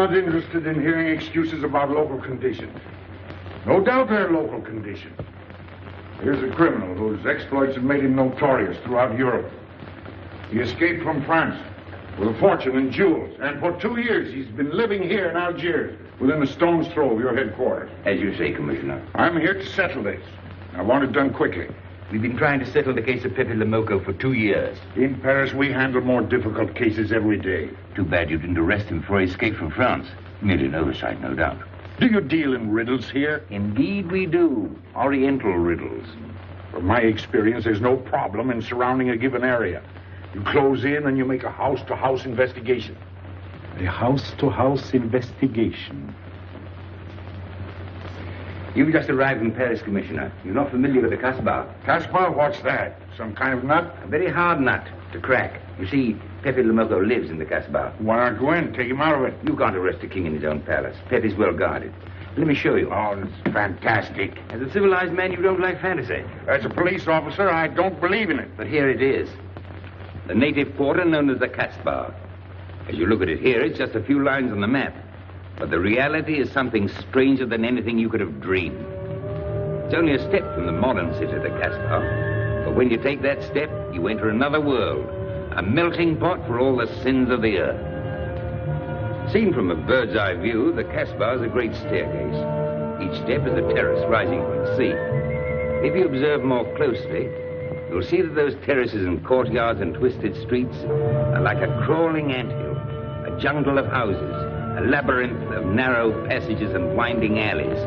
not interested in hearing excuses about local conditions. No doubt they're local conditions. Here's a criminal whose exploits have made him notorious throughout Europe. He escaped from France with a fortune in jewels, and for 2 years he's been living here in Alger, within a stone's throw of your headquarters. As you say, Commissioner. I'm here to settle this. I want it done quickly. We've been trying to settle the case of Pepe Lemoko for 2 years. In Paris, we handle more difficult cases every day. Too bad you didn't arrest him before he escaped from France. Merely an oversight, no doubt. Do you deal in riddles here? Indeed we do. Oriental riddles. From my experience, there's no problem in surrounding a given area. You close in and you make a house-to-house investigation. A house-to-house investigation. You've just arrived in Paris, Commissioner. You're not familiar with the Casbah. Casbah? What's that? Some kind of nut? A very hard nut to crack. You see, Pepe Lemoko lives in the Casbah. Why not go in? Take him out of it. You can't arrest a king in his own palace. Pepe's well guarded. Let me show you. Oh, it's fantastic. As a civilized man, you don't like fantasy. As a police officer, I don't believe in it. But here it is. The native quarter known as the Casbah. As you look at it here, it's just a few lines on the map. But the reality is something stranger than anything you could have dreamed. It's only a step from the modern city, the Casbah. But when you take that step, you enter another world. A melting pot for all the sins of the earth. Seen from a bird's eye view, the Casbah is a great staircase. Each step is a terrace rising from the sea. If you observe more closely, you'll see that those terraces and courtyards and twisted streets are like a crawling anthill, a jungle of houses, a labyrinth of narrow passages and winding alleys,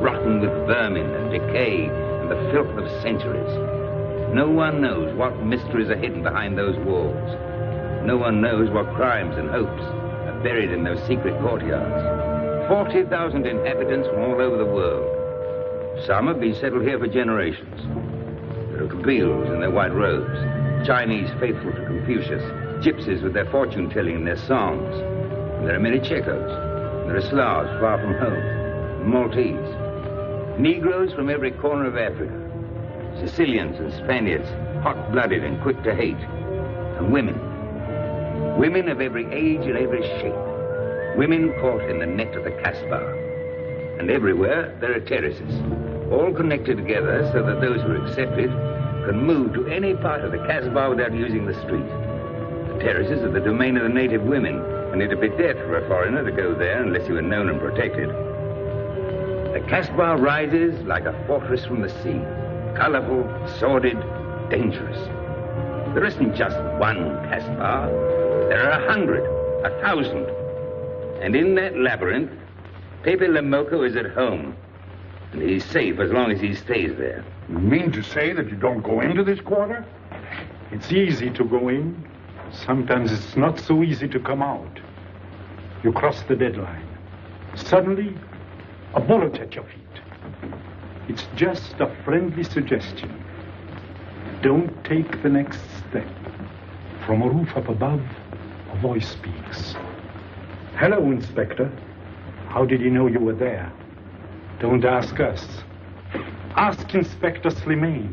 rotten with vermin and decay and the filth of centuries. No one knows what mysteries are hidden behind those walls. No one knows what crimes and hopes are buried in those secret courtyards. 40,000 inhabitants from all over the world. Some have been settled here for generations. There are Kabyles in their white robes, Chinese faithful to Confucius, gypsies with their fortune-telling and their songs. And there are many Checos. There are Slavs far from home, Maltese, Negroes from every corner of Africa, Sicilians and Spaniards, hot-blooded and quick to hate, and women. Women of every age and every shape. Women caught in the net of the Casbah. And everywhere there are terraces, all connected together so that those who are accepted can move to any part of the Casbah without using the street. The terraces are the domain of the native women, and it'd be dead for a foreigner to go there unless he were known and protected. The Casbah rises like a fortress from the sea, colorful, sordid, dangerous. There isn't just one Casbah. There are 100, 1,000. And in that labyrinth, Pepe Lemoko is at home. And he's safe as long as he stays there. You mean to say that you don't go into this quarter? It's easy to go in. Sometimes it's not so easy to come out. You cross the deadline. Suddenly, a bullet at your feet. It's just a friendly suggestion. Don't take the next step. From a roof up above, a voice speaks. Hello, Inspector. How did you know you were there? Don't ask us. Ask Inspector Slimane.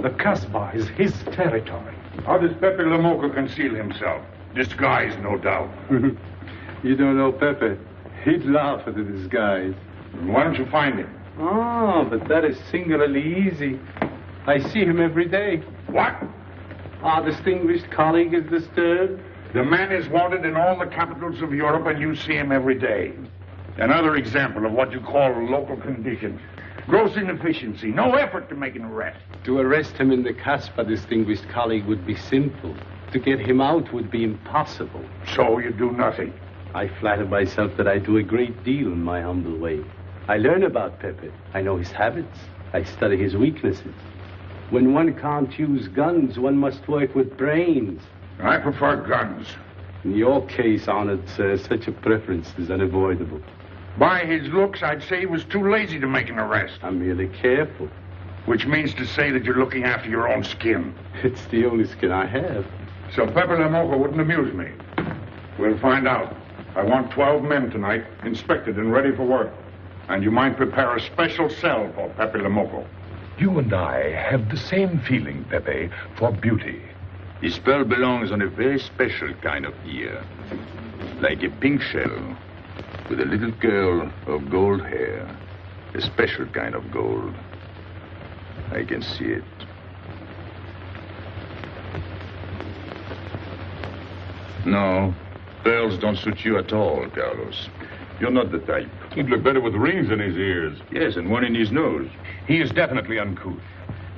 The Casbah is his territory. How does Pepe Lemoko conceal himself? Disguise, no doubt. You don't know Pepe. He'd laugh at the disguise. Why don't you find him? Oh, but that is singularly easy. I see him every day. What? Our distinguished colleague is disturbed. The man is wanted in all the capitals of Europe, and you see him every day. Another example of what you call local conditions. Gross inefficiency, no effort to make an arrest. To arrest him in the Casbah, distinguished colleague, would be simple. To get him out would be impossible. So you do nothing. I flatter myself that I do a great deal in my humble way. I learn about Pepe. I know his habits. I study his weaknesses. When one can't use guns, one must work with brains. I prefer guns. In your case, honored sir, such a preference is unavoidable. By his looks, I'd say he was too lazy to make an arrest. I'm merely careful. Which means to say that you're looking after your own skin. It's the only skin I have. So Pepe Lemoko wouldn't amuse me. We'll find out. I want 12 men tonight, inspected and ready for work. And you might prepare a special cell for Pepe Lemoko. You and I have the same feeling, Pepe, for beauty. This pearl belongs on a very special kind of ear. like a pink shell, with a little curl of gold hair, a special kind of gold. I can see it. No, pearls don't suit you at all, Carlos. You're not the type. He'd look better with rings in his ears. Yes, and one in his nose. He is definitely uncouth.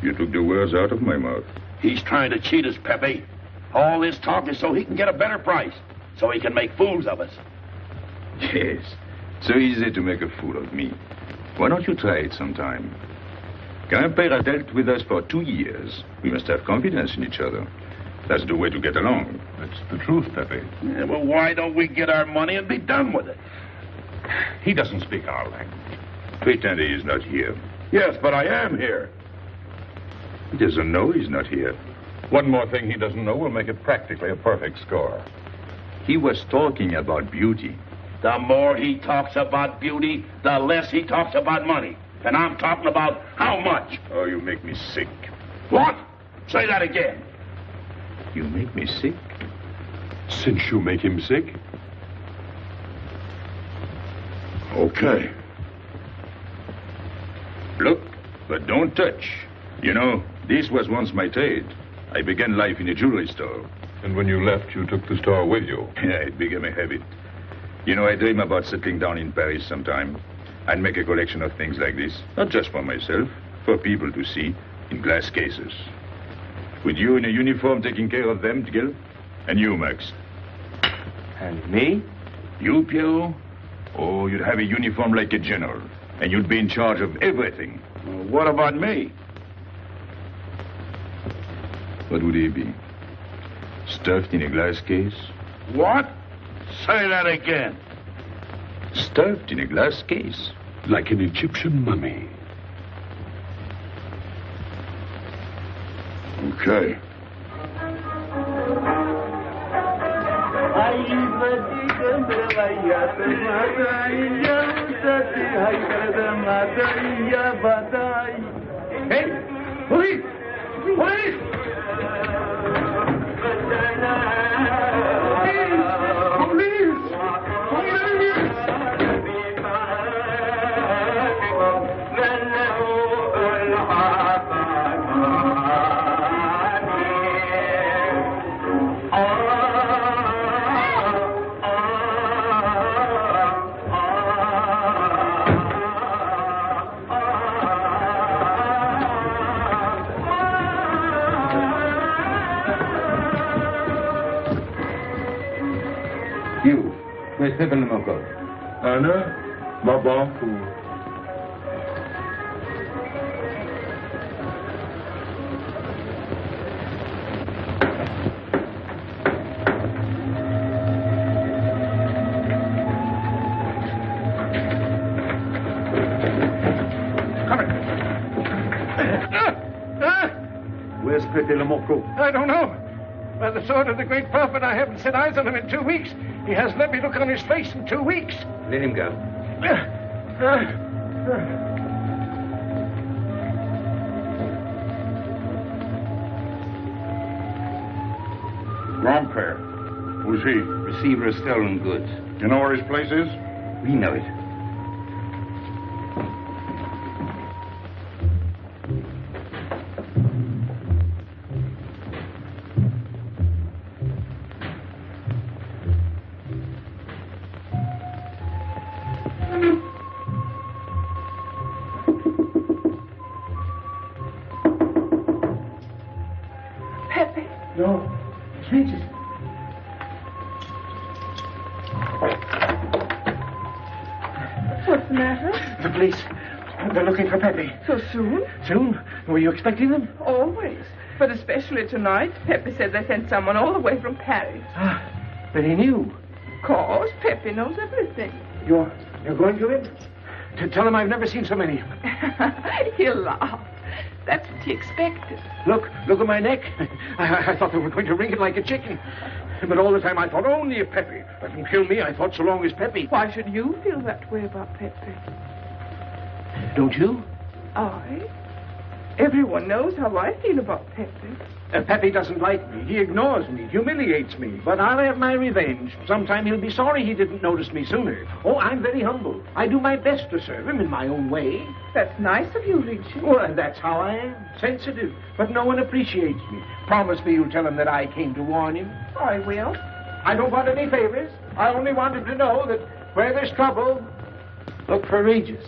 You took the words out of my mouth. He's trying to cheat us, Pepe. All this talk is so he can get a better price, so he can make fools of us. Yes, so easy to make a fool of me. Why don't you try it sometime? Grandpère has dealt with us for 2 years. We must have confidence in each other. That's the way to get along. That's the truth, Pepe. Yeah, well, why don't we get our money and be done with it? He doesn't speak our language. Pretend he is not here. Yes, but I am here. He doesn't know he's not here. One more thing he doesn't know will make it practically a perfect score. He was talking about beauty. The more he talks about beauty, the less he talks about money. And I'm talking about how much. Oh, you make me sick. What? Say that again. You make me sick? Since you make him sick? Okay. Look, but don't touch. You know, this was once my trade. I began life in a jewelry store. And when you left, you took the store with you. Yeah, it became a habit. You know, I dream about settling down in Paris sometime. I'd make a collection of things like this. Not just for myself, for people to see, in glass cases. With you in a uniform taking care of them, Gil? And you, Max? And me? You, Pierrot? Oh, you'd have a uniform like a general. And you'd be in charge of everything. Well, what about me? What would he be? Stuffed in a glass case? What? Say that again. Stuffed in a glass case. Like an Egyptian mummy. Okay. Hey! Police! Police! You, where's Pepe le Moco? Anna, Babaku. Where's Pepe le Moco? I don't know. By the sword of the great prophet, I haven't set eyes on him in 2 weeks. He hasn't let me look on his face in 2 weeks. Let him go. Grandpère. Who's he? Receiver of stolen goods. You know where his place is? We know it. No, changes. What's the matter? The police. They're looking for Pepe. So soon? Soon? Were you expecting them? Always. But especially tonight. Pepe said they sent someone all the way from Paris. Ah, but he knew. Of course, Pepe knows everything. You're going to him? To tell him I've never seen so many. He'll laugh. That's what he expected. Look at my neck. I thought they were going to ring it like a chicken. But all the time I thought only if Pepe. Let them kill me, I thought so long as Pepe. Why should you feel that way about Pepe? Don't you? I? Everyone knows how I feel about Pepe. Pepe doesn't like me. He ignores me, humiliates me. But I'll have my revenge. Sometime he'll be sorry he didn't notice me sooner. Oh, I'm very humble. I do my best to serve him in my own way. That's nice of you, Richard. Well, and that's how I am. Sensitive. But no one appreciates me. Promise me you'll tell him that I came to warn him. I will. I don't want any favors. I only want him to know that where there's trouble, look for Regis.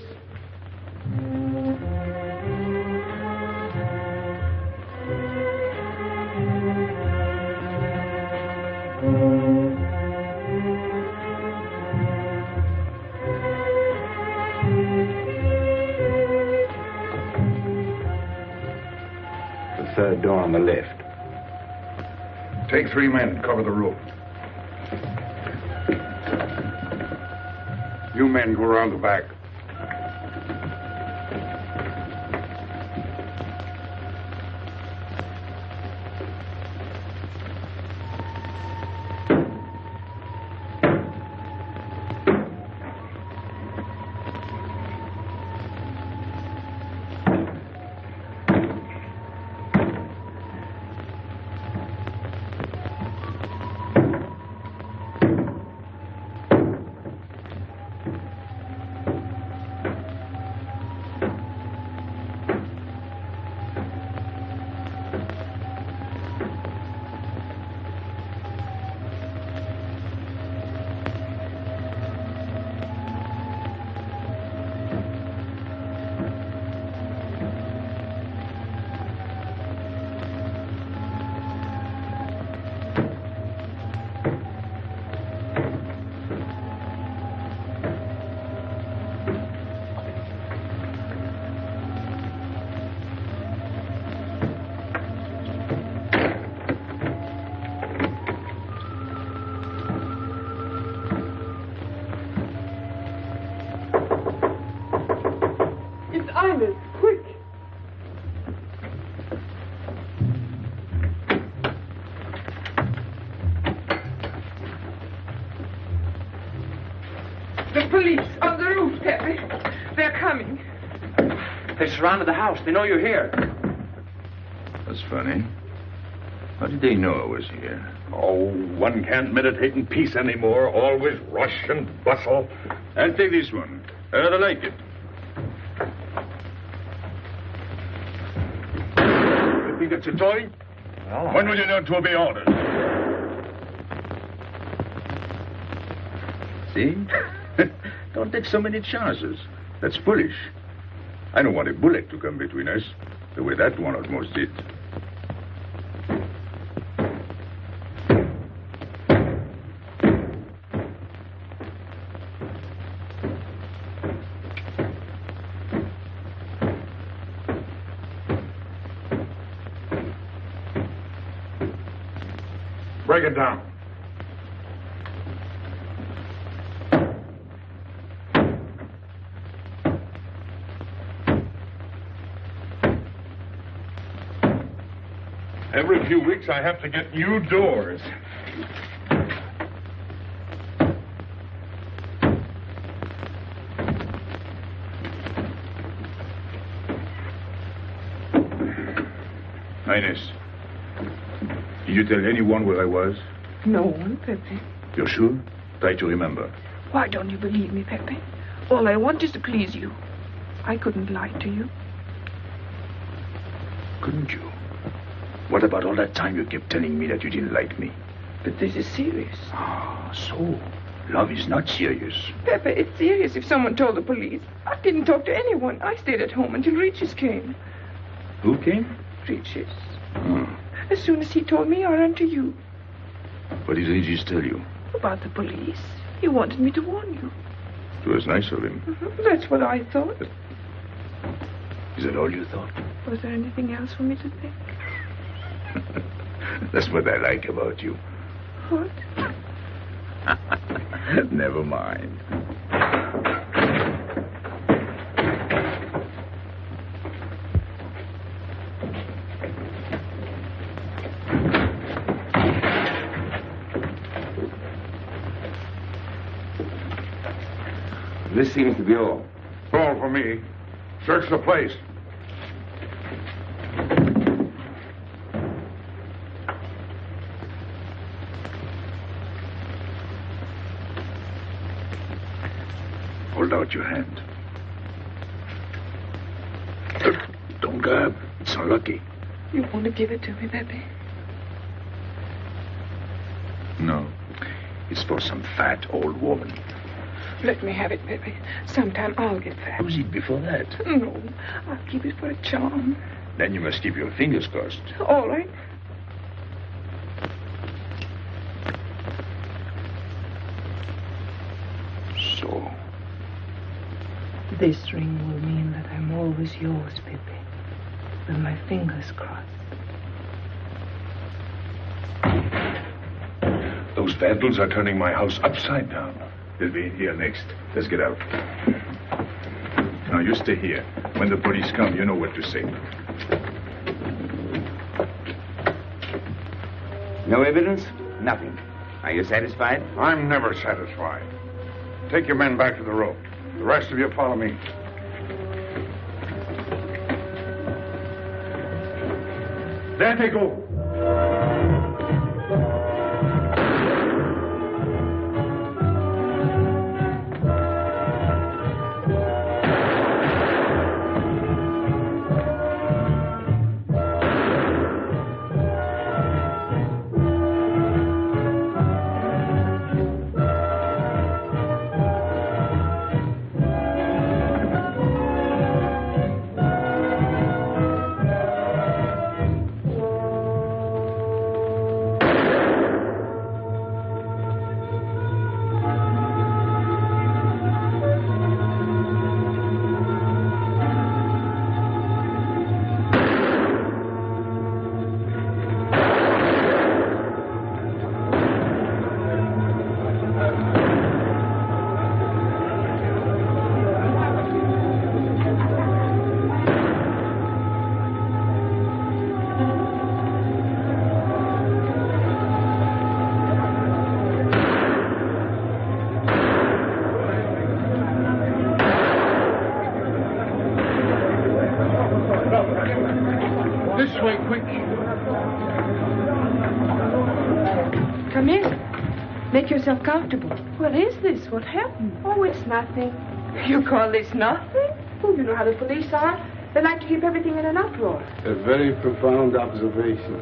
The third door on the left. Take 3 men, cover the roof. You men go around the back. Quick! The police on the roof, Pepe. They're coming. They surrounded the house. They know you're here. That's funny. How did they know I was here? Oh, one can't meditate in peace anymore. Always rush and bustle. I'll take this one. I rather like it. You think it's a toy? Well, When will you learn to obey orders? See? Don't take so many chances. That's foolish. I don't want a bullet to come between us, the way that one almost did. Break it down. Every few weeks I have to get new doors. Highness, did you tell anyone where I was? No one, Pepe. You're sure? Try to remember. Why don't you believe me, Pepe? All I want is to please you. I couldn't lie to you. Couldn't you? What about all that time you kept telling me that you didn't like me? But this is serious. Ah, so love is not serious. Pepe, it's serious if someone told the police. I didn't talk to anyone. I stayed at home until Regis came. Who came? Regis. Hmm. As soon as he told me, I ran to you. What did Regis tell you? About the police. He wanted me to warn you. It was nice of him. That's what I thought. Is that all you thought? Was there anything else for me to think? That's what I like about you. What? Never mind. This seems to be all. All for me. Search the place. Hold out your hand. Don't grab. It's unlucky. You want to give it to me, Pepe? No. It's for some fat old woman. Let me have it, Pepe. Sometime I'll get fat. Use it before that. No, I'll keep it for a charm. Then you must keep your fingers crossed. All right. So. This ring will mean that I'm always yours, Pepe. With my fingers crossed. Those vandals are turning my house upside down. They'll be in here next. Let's get out. Now, you stay here. When the police come, you know what to say. No evidence? Nothing. Are you satisfied? I'm never satisfied. Take your men back to the road. The rest of you follow me. There they go. This way, quick. Come in. Make yourself comfortable. What is this? What happened? Oh, it's nothing. You call this nothing? Oh, you know how the police are. They like to keep everything in an uproar. A very profound observation.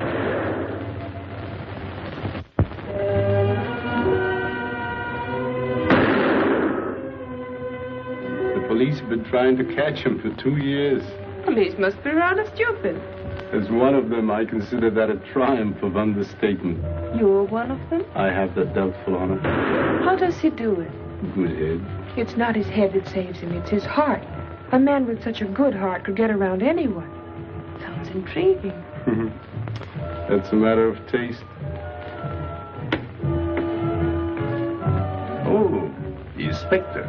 The police have been trying to catch him for 2 years. Police must be rather stupid. As one of them, I consider that a triumph of understatement. You're one of them? I have that doubtful honor. How does he do it? Good head. It's not his head that saves him, it's his heart. A man with such a good heart could get around anyone. Sounds intriguing. That's a matter of taste. Oh, the inspector.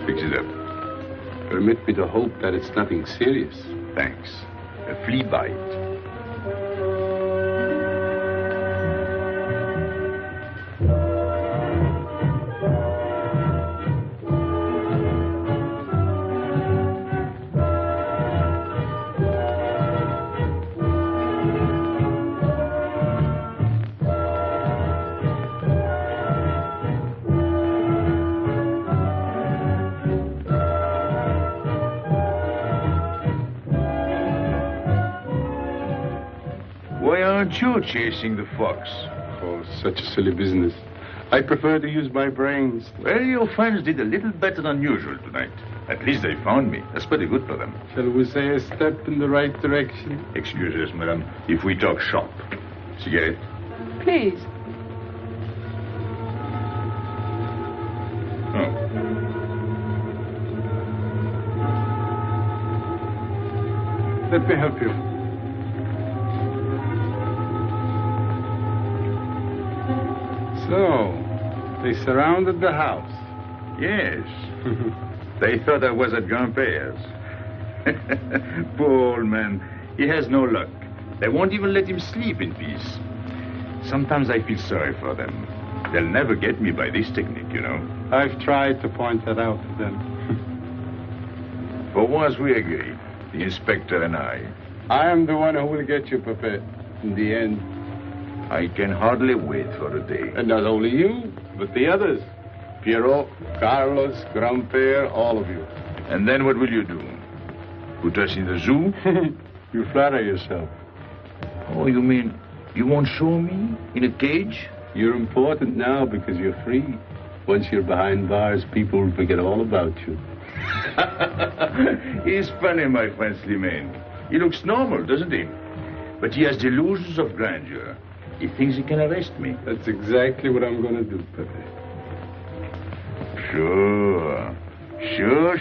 Fix it up. Permit me to hope that it's nothing serious. Thanks. A flea bite. Why aren't you chasing the fox? Oh, such a silly business. I prefer to use my brains. Well, your friends did a little better than usual tonight. At least they found me. That's pretty good for them. Shall we say a step in the right direction? Excuse us, madam, if we talk shop. Cigarette? Please. Oh. Let me help you. So, they surrounded the house. Yes. They thought I was at Grandpère's. Poor old man. He has no luck. They won't even let him sleep in peace. Sometimes I feel sorry for them. They'll never get me by this technique, you know. I've tried to point that out to them. For once we agreed, the inspector and I. I am the one who will get you, Pepe, in the end. I can hardly wait for the day. And not only you, but the others. Piero, Carlos, Grandpere, all of you. And then what will you do? Put us in the zoo? You flatter yourself. Oh, you mean you won't show me in a cage? You're important now because you're free. Once you're behind bars, people will forget all about you. He's funny, my friend Slimane. He looks normal, doesn't he? But he has delusions of grandeur. He thinks he can arrest me. That's exactly what I'm going to do, Pepe. Sure. Sure.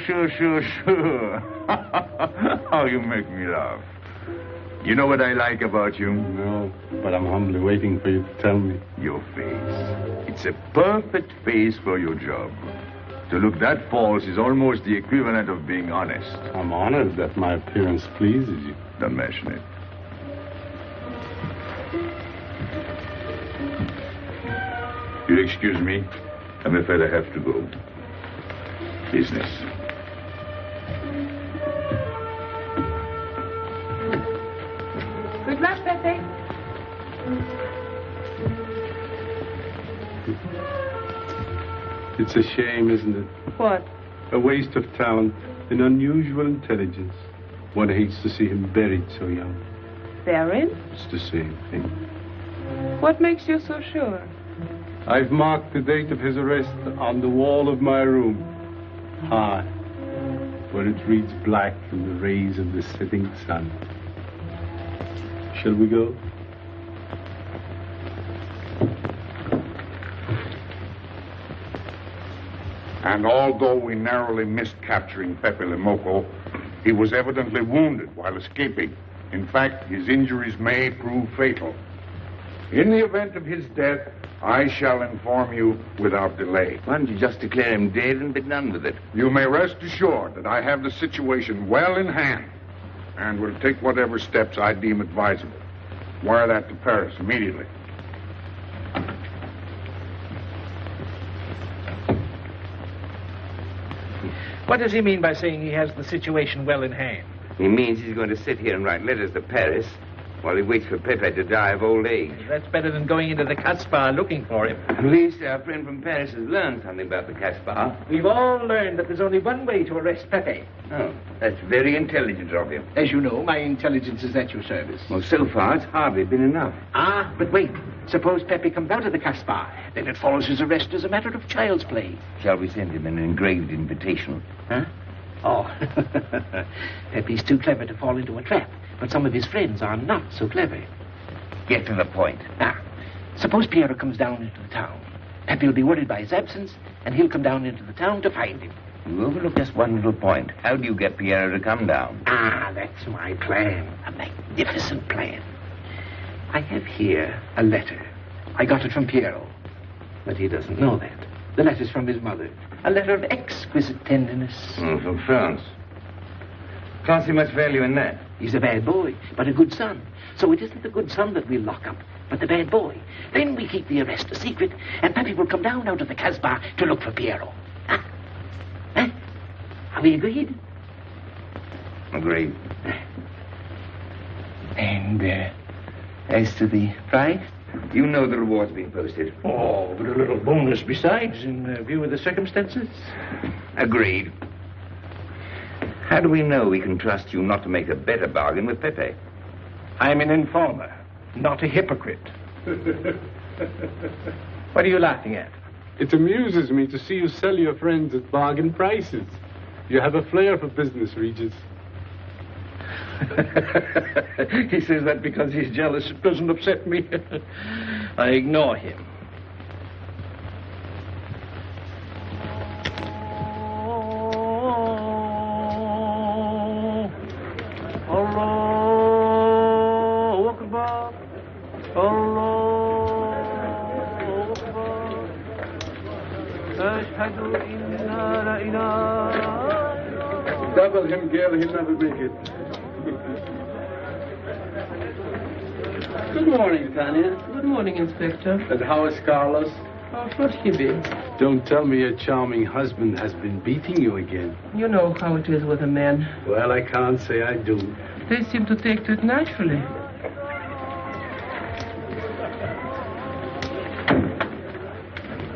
How you make me laugh. You know what I like about you? No, but I'm humbly waiting for you to tell me. Your face. It's a perfect face for your job. To look that false is almost the equivalent of being honest. I'm honored that my appearance pleases you. Don't mention it. You'll excuse me. I'm afraid I have to go. Business. Good luck, Pepe. It's a shame, isn't it? What? A waste of talent, an unusual intelligence. One hates to see him buried so young. Buried? It's the same thing. What makes you so sure? I've marked the date of his arrest on the wall of my room. High, where it reads black in the rays of the setting sun. Shall we go? And although we narrowly missed capturing Pepe Lemoco, he was evidently wounded while escaping. In fact, his injuries may prove fatal. In the event of his death, I shall inform you without delay. Why don't you just declare him dead and be done with it? You may rest assured that I have the situation well in hand and will take whatever steps I deem advisable. Wire that to Paris immediately. What does he mean by saying he has the situation well in hand? He means he's going to sit here and write letters to Paris while he waits for Pepe to die of old age. That's better than going into the Caspar looking for him. At least our friend from Paris has learned something about the Caspar. We've all learned that there's only one way to arrest Pepe. Oh, that's very intelligent of him. As you know, my intelligence is at your service. Well, so far, it's hardly been enough. Ah, but wait. Suppose Pepe comes out of the Caspar. Then it follows his arrest as a matter of child's play. Shall we send him an engraved invitation? Huh? Oh, Pepe's too clever to fall into a trap, but some of his friends are not so clever. Get to the point. Now, suppose Piero comes down into the town. Pepe will be worried by his absence, and he'll come down into the town to find him. You overlook just one little point. How do you get Piero to come down? Ah, that's my plan. A magnificent plan. I have here a letter. I got it from Piero, but he doesn't know that. The letter's from his mother. A letter of exquisite tenderness. From France. Can't see much value in that. He's a bad boy, but a good son. So it isn't the good son that we'll lock up, but the bad boy. Then we keep the arrest a secret, and Pepe will come down out of the Casbah to look for Piero. Huh? Huh? Are we agreed? Agreed. And, as to the prize? You know the reward's been posted. Oh, but a little bonus besides, in view of the circumstances. Agreed. How do we know we can trust you not to make a better bargain with Pepe? I'm an informer, not a hypocrite. What are you laughing at? It amuses me to see you sell your friends at bargain prices. You have a flair for business, Regis. He says that because he's jealous. It doesn't upset me. I ignore him. Allahu Akbar. Allahu Akbar. Ashhadu inna la ilaha. Double him, girl, he'll never make it. Good morning, Tanya. Good morning, Inspector. And how is Carlos? Oh, forgive. Don't tell me your charming husband has been beating you again. You know how it is with a man. Well, I can't say I do. They seem to take to it naturally.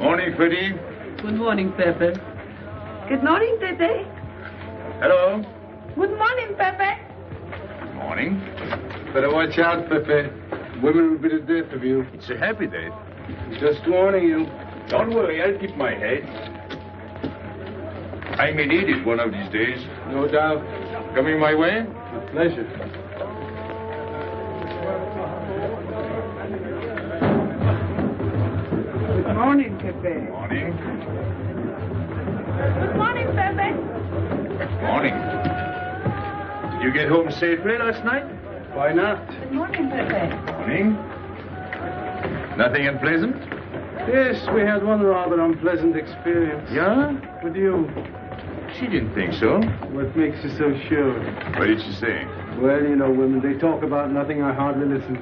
Morning, Freddie. Good morning, Pepe. Good morning, Pepe. Hello. Good morning, Pepe. Morning. Better watch out, Pepe. Women will be the death of you. It's a happy day. Just warning you. Don't worry, I'll keep my head. I may need it one of these days. No doubt. Coming my way? With pleasure. Good morning, Pepe. Morning. Good morning, Pepe. Morning. Did you get home safely last night? Why not? Good morning, Pepe. Morning. Nothing unpleasant? Yes, we had one rather unpleasant experience. Yeah? With you. She didn't think so. What makes you so sure? What did she say? Well, you know, women, they talk about nothing. I hardly listen.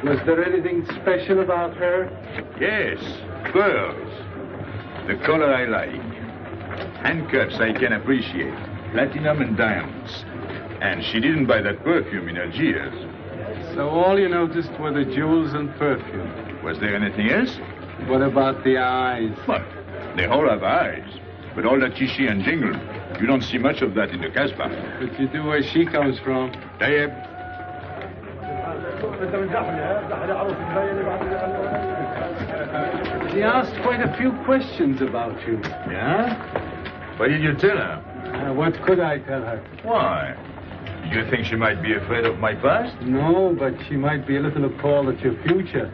Was there anything special about her? Yes, pearls. The color I like. Handcuffs I can appreciate. Platinum and diamonds. And she didn't buy that perfume in Algiers. So all you noticed were the jewels and perfume. Was there anything else? What about the eyes? What? They all have eyes. But all that chichi and jingle, you don't see much of that in the Casbah. But you do where she comes from. Tayyib. She asked quite a few questions about you. Yeah? What did you tell her? What could I tell her? Why? Did you think she might be afraid of my past? No, but she might be a little appalled at your future.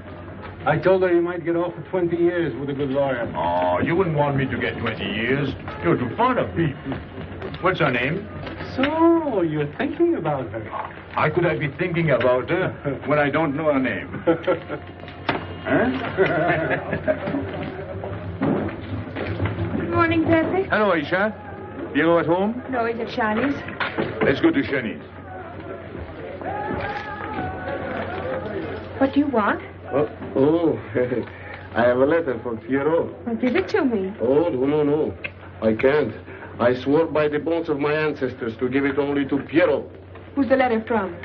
I told her you might get off for 20 years with a good lawyer. Oh, you wouldn't want me to get 20 years. You're too fond of people. What's her name? So, you're thinking about her. How could I be thinking about her when I don't know her name? Huh? Good morning, Pepe. Hello, Aisha. Piero at home? No, he's at Shani's. Let's go to Shani's. What do you want? Oh, I have a letter for Piero. Well, give it to me. Oh, no. I can't. I swore by the bones of my ancestors to give it only to Piero. Who's the letter from?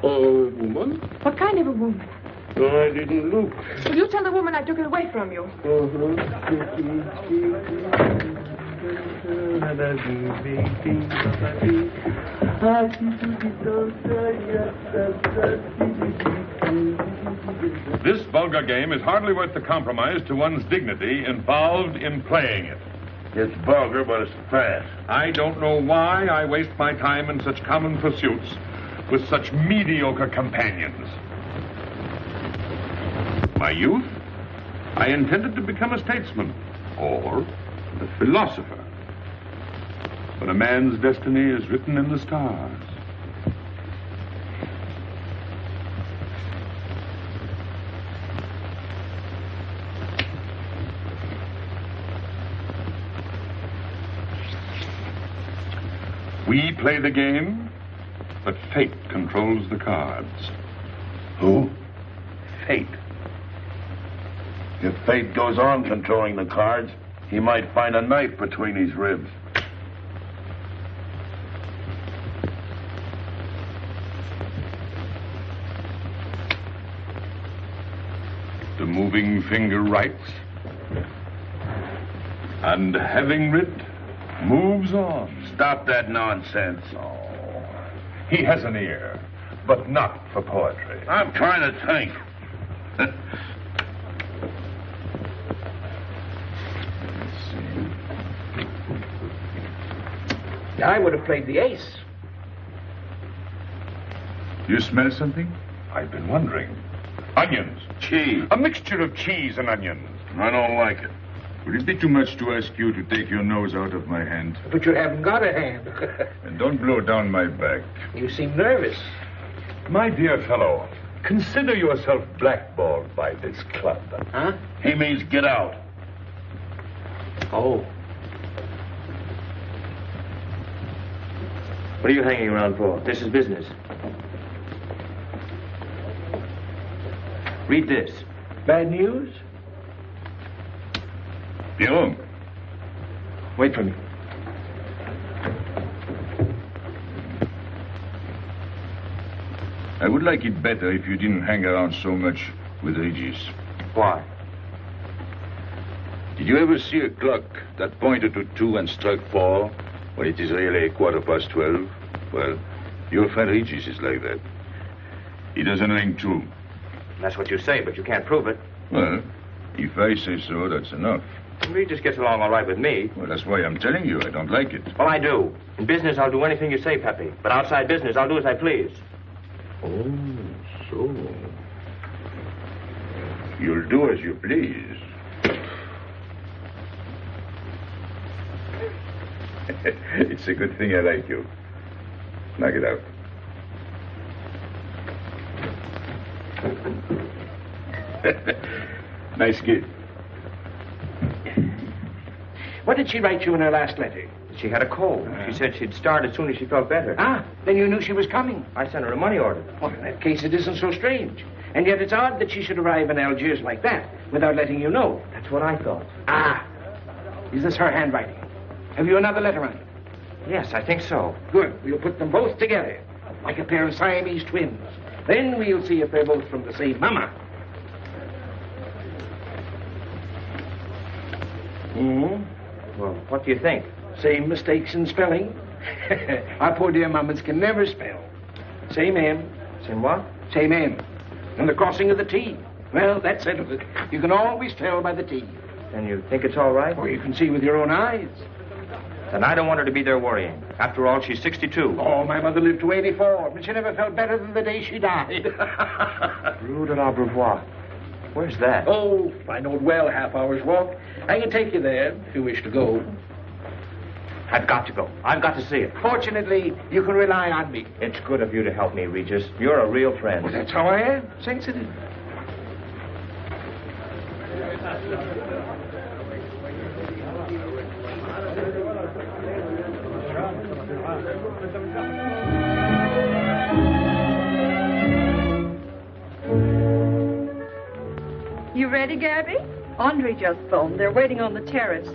Oh, woman? What kind of a woman? No, I didn't look. Will you tell the woman I took it away from you? This vulgar game is hardly worth the compromise to one's dignity involved in playing it. It's vulgar, but it's fast. I don't know why I waste my time in such common pursuits with such mediocre companions. My youth, I intended to become a statesman or a philosopher. But a man's destiny is written in the stars. We play the game, but fate controls the cards. Who? Fate. If fate goes on controlling the cards, he might find a knife between his ribs. The moving finger writes, and having writ, moves on. Stop that nonsense. Oh, he has an ear, but not for poetry. I'm trying to think. I would have played the ace. You smell something? I've been wondering. Onions. Cheese. A mixture of cheese and onions. I don't like it. Would it be too much to ask you to take your nose out of my hand? But you haven't got a hand. And don't blow down my back. You seem nervous. My dear fellow, consider yourself blackballed by this club. Huh? He means get out. Oh. What are you hanging around for? This is business. Read this. Bad news? Pierrot. Wait for me. I would like it better if you didn't hang around so much with Regis. Why? Did you ever see a clock that pointed to 2 and struck 4 when it is really 12:15? Well, your friend Regis is like that. He doesn't ring true. That's what you say, but you can't prove it. Well, if I say so, that's enough. Regis gets along all right with me. Well, that's why I'm telling you I don't like it. Well, I do. In business, I'll do anything you say, Pepe. But outside business, I'll do as I please. Oh, so. You'll do as you please. It's a good thing I like you. Knock it out. Nice kid. What did she write you in her last letter? She had a cold. She said she'd start as soon as she felt better. Ah, then you knew she was coming. I sent her a money order. Well, in that case, it isn't so strange. And yet it's odd that she should arrive in Algiers like that without letting you know. That's what I thought. Ah, is this her handwriting? Have you another letter on it? Yes, I think so. Good. We'll put them both together, like a pair of Siamese twins. Then we'll see if they're both from the same mama. Well, what do you think? Same mistakes in spelling. Our poor dear mamas can never spell. Same M. Same what? Same M. And the crossing of the T. Well, that settles it. You can always tell by the T. And you think it's all right? Or you can see with your own eyes. Then I don't want her to be there worrying. After all, she's 62. Oh, my mother lived to 84, but she never felt better than the day she died. Rue de l'Abreuvoir. Where's that? Oh, I know it well, half hour's walk. I can take you there if you wish to go. I've got to go. I've got to see it. Fortunately, you can rely on me. It's good of you to help me, Regis. You're a real friend. Well, that's how I am. Sensitive. You ready, Gabby? Andre just phoned. They're waiting on the terrace.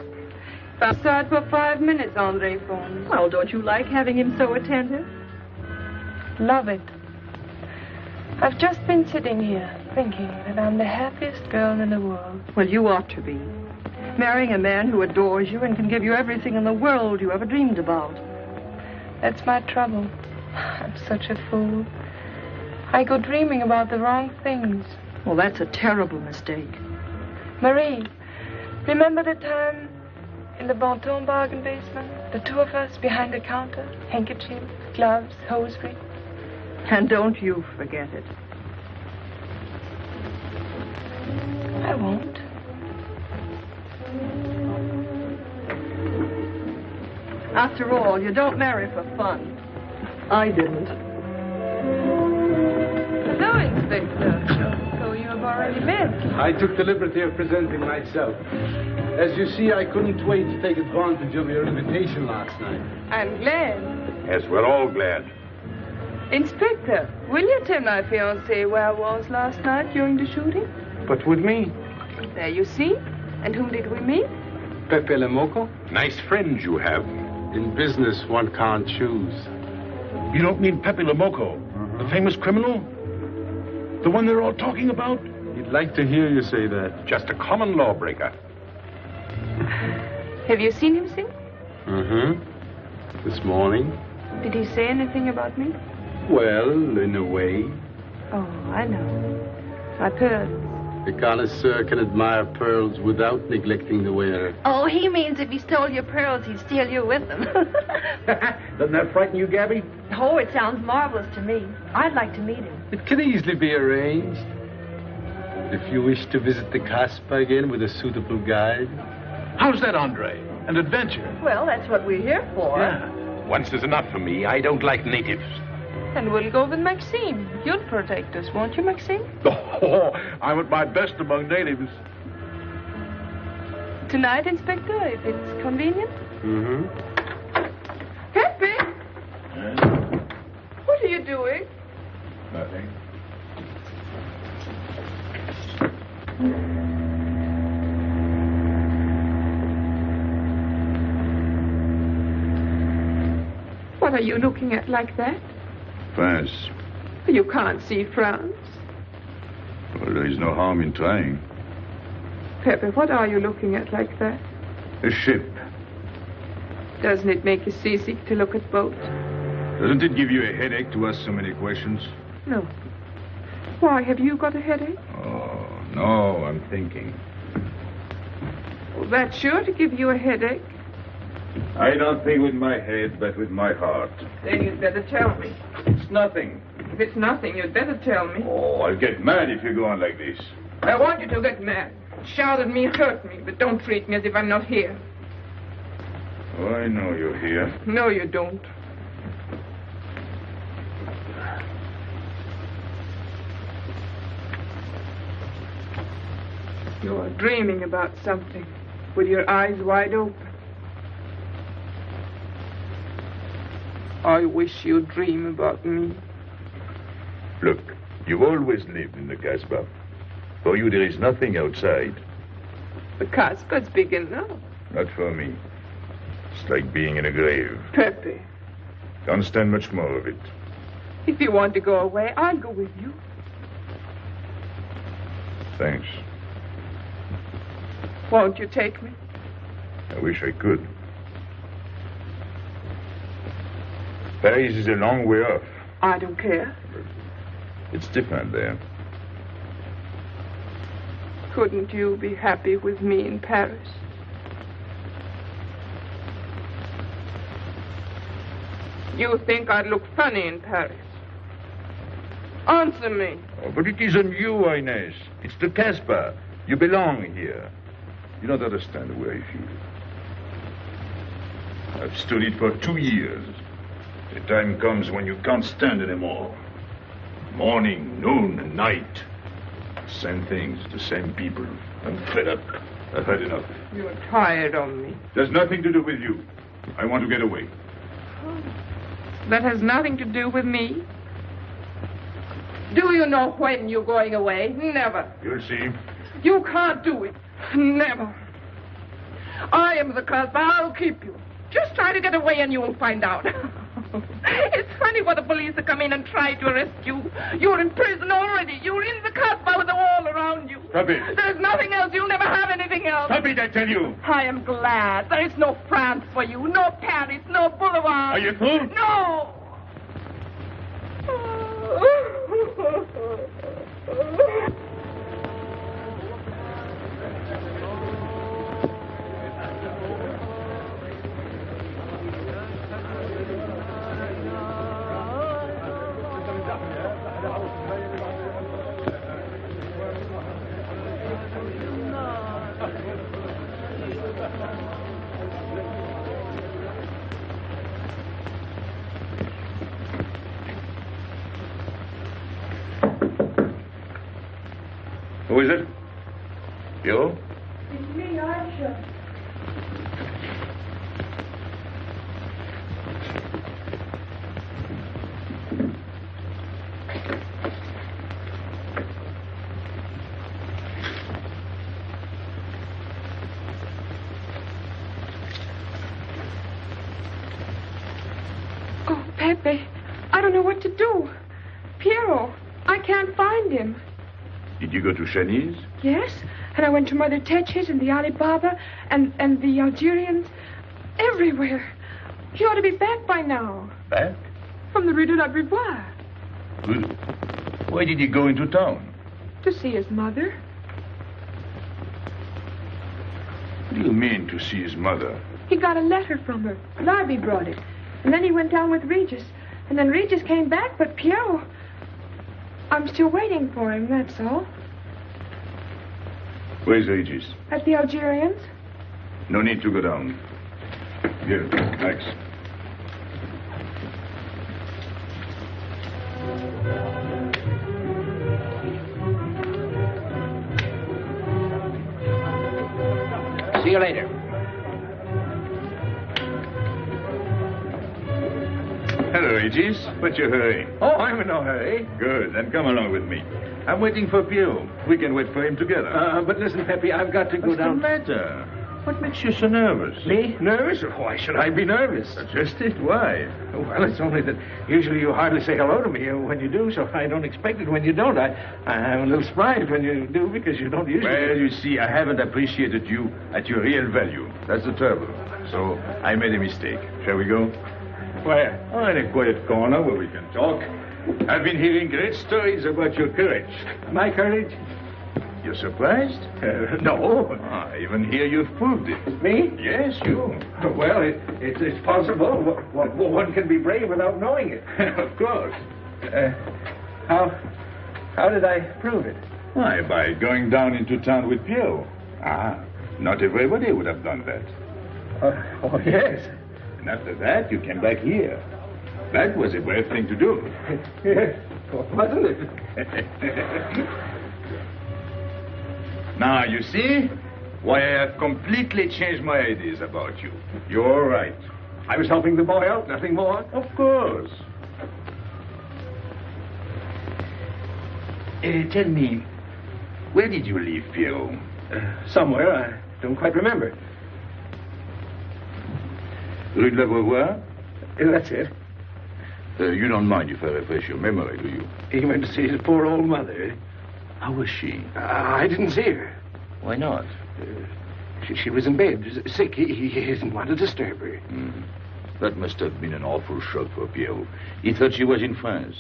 Outside for 5 minutes, Andre phoned. Well, don't you like having him so attentive? Love it. I've just been sitting here thinking that I'm the happiest girl in the world. Well, you ought to be. Marrying a man who adores you and can give you everything in the world you ever dreamed about. That's my trouble. I'm such a fool. I go dreaming about the wrong things. Well, that's a terrible mistake. Marie, remember the time in the Bonton bargain basement? The two of us behind the counter, handkerchiefs, gloves, hosiery. And don't you forget it. I won't. After all, you don't marry for fun. I didn't. Hello, Inspector. So you have already met. I took the liberty of presenting myself. As you see, I couldn't wait to take advantage of your invitation last night. I'm glad. Yes, we're all glad. Inspector, will you tell my fiancé where I was last night during the shooting? But with me? There you see. And whom did we meet? Pepe Le Moco? Nice friends you have. In business, one can't choose. You don't mean Pepe Le Moco, the famous criminal? The one they're all talking about? He'd like to hear you say that. Just a common lawbreaker. Have you seen him since? Mm-hmm. This morning. Did he say anything about me? Well, in a way. Oh, I know. My pearls. The connoisseur can admire pearls without neglecting the wearer. Oh, he means if he stole your pearls, he'd steal you with them. Doesn't that frighten you, Gabby? Oh, it sounds marvelous to me. I'd like to meet him. It can easily be arranged. If you wish to visit the Casbah again with a suitable guide. How's that, Andre? An adventure? Well, that's what we're here for. Yeah. Once is enough for me. I don't like natives. And we'll go with Maxime. You'll protect us, won't you, Maxime? Oh, I'm at my best among natives. Tonight, Inspector, if it's convenient. Mm-hmm. Pepe! What are you doing? Nothing. are you looking at like that? France. You can't see France. Well, there is no harm in trying. Pepe, what are you looking at like that? A ship. Doesn't it make you seasick to look at boats? Doesn't it give you a headache to ask so many questions? No. Why, have you got a headache? Oh, no, I'm thinking. Well, that's sure to give you a headache. I don't think with my head, but with my heart. Then you'd better tell me. It's nothing. If it's nothing, you'd better tell me. Oh, I'll get mad if you go on like this. I want you to get mad. Shout at me, hurt me, but don't treat me as if I'm not here. Oh, I know you're here. No, you don't. You're dreaming about something with your eyes wide open. I wish you'd dream about me. Look, you've always lived in the Casbah. For you, there is nothing outside. The Casbah's big enough. Not for me. It's like being in a grave. Pepe, Can't stand much more of it. if you want to go away, I'll go with you. Thanks. Won't you take me? I wish I could. Paris is a long way off. I don't care. It's different there. Couldn't you be happy with me in Paris? You think I'd look funny in Paris? Answer me. Oh, but it isn't you, Inez. It's the Casbah. You belong here. You don't understand the way I feel. I've studied for 2 years. The time comes when you can't stand anymore. Morning, noon, and night. Same things, the same people. I'm fed up. I've had enough. You're tired of me. There's nothing to do with you. I want to get away. That has nothing to do with me. Do you know when you're going away? Never. You'll see. You can't do it. Never. I am the Casbah. I'll keep you. Just try to get away and you'll find out. It's funny for the police to come in and try to arrest you. You're in prison already. You're in the Casbah with the wall around you. Stop it. There's nothing else. You'll never have anything else. Stop it, I tell you. I am glad. There is no France for you. No Paris. No Boulevard. Are you through? No. Who is it? You? It's me, Alger. Oh, Pepe, I don't know what to do. Piero, I can't find him. Did you go to Chinese? Yes, and I went to Mother Tetch's and the Alibaba and the Algerians. Everywhere. He ought to be back by now. Back? From the Rue de la Beauvoir. Why did he go into town? To see his mother. What do you mean, to see his mother? He got a letter from her. Larby brought it. And then he went down with Regis. And then Regis came back, but Piero... I'm still waiting for him, that's all. Where's Regis? At the Algerians. No need to go down. Here, thanks. See you later. Hello, Regis. What's your hurry? Oh, I'm in no hurry. Good, then come along with me. I'm waiting for Pio. We can wait for him together. But listen, Pepe, I've got to go What's down. the matter? What makes you so nervous? Me? Nervous? Why should I be nervous? Just it. Why? Well, it's only that usually you hardly say hello to me when you do, so I don't expect it when you don't. I'm a little surprised when you do because you don't usually. Well, you see, I haven't appreciated you at your real value. That's the trouble. So I made a mistake. Shall we go? Where? Oh, in a quiet corner where we can talk. I've been hearing great stories about your courage. My courage? You're surprised? No. I even hear you've proved it. Me? Yes, you. Well, it's possible. One can be brave without knowing it. Of course. How did I prove it? Why, by going down into town with Pierre. Not everybody would have done that. Oh, yes. And after that, you came back here. That was a brave thing to do. Yes, wasn't it? Now, you see why I have completely changed my ideas about you. You're right. I was helping the boy out, nothing more. Of course. Tell me, where did you leave Pierrot? Somewhere, I don't quite remember. Rue de l'Abreuvoir? That's it. You don't mind if I refresh your memory, do you? He went to see his poor old mother. How was she? I didn't see her. Why not? She was in bed, sick. He didn't want to disturb her. That must have been an awful shock for Pierrot. He thought she was in France.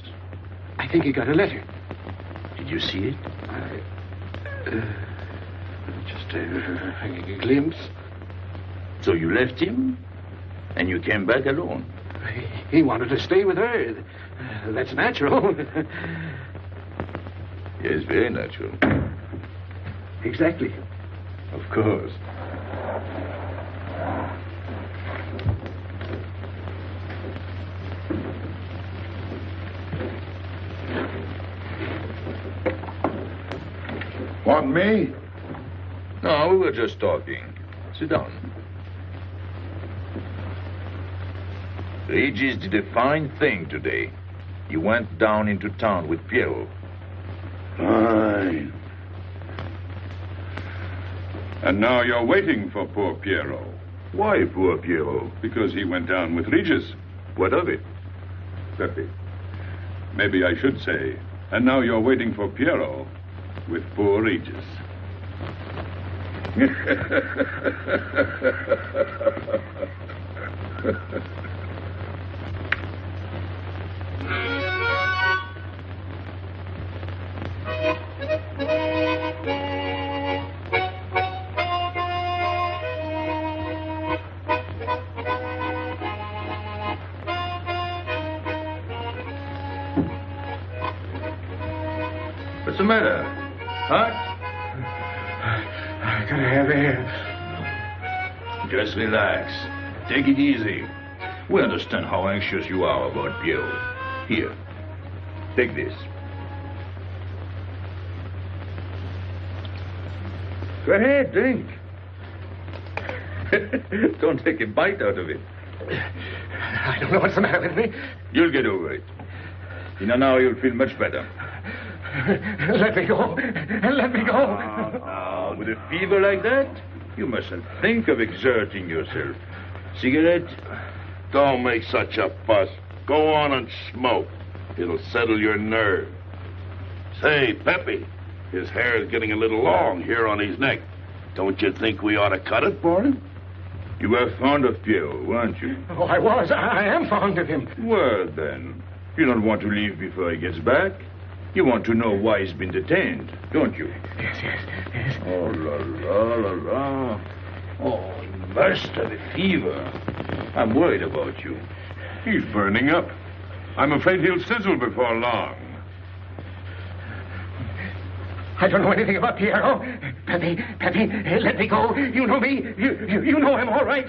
I think he got a letter. Did you see it? Just a glimpse. So you left him, and you came back alone? He wanted to stay with her. That's natural. Yes, very natural. Exactly. Of course. Want me? No, we were just talking. Sit down. Regis did a fine thing today. He went down into town with Pierrot. Fine. And now you're waiting for poor Pierrot. Why poor Pierrot? Because he went down with Regis. What of it? Pepe, maybe I should say, and now you're waiting for Pierrot with poor Regis. What's the matter? Huh? I gotta have air. Just relax. Take it easy. We understand how anxious you are about Pierrot. Here, take this. Go ahead, drink. Don't take a bite out of it. I don't know what's the matter with me. You'll get over it. In an hour, you'll feel much better. Let me go. Let me go. Now, with a fever like that, you mustn't think of exerting yourself. Cigarette? Don't make such a fuss. Go on and smoke. It'll settle your nerve. Say, Pepe, his hair is getting a little long here on his neck. Don't you think we ought to cut it for him? You were fond of Pierrot, weren't you? Oh, I was. I am fond of him. Well, then, you don't want to leave before he gets back. You want to know why he's been detained, don't you? Yes. Oh, la, la. Oh, he must have a fever. I'm worried about you. He's burning up. I'm afraid he'll sizzle before long. I don't know anything about Pierrot. Pepe, let me go. You know me. You know him all right.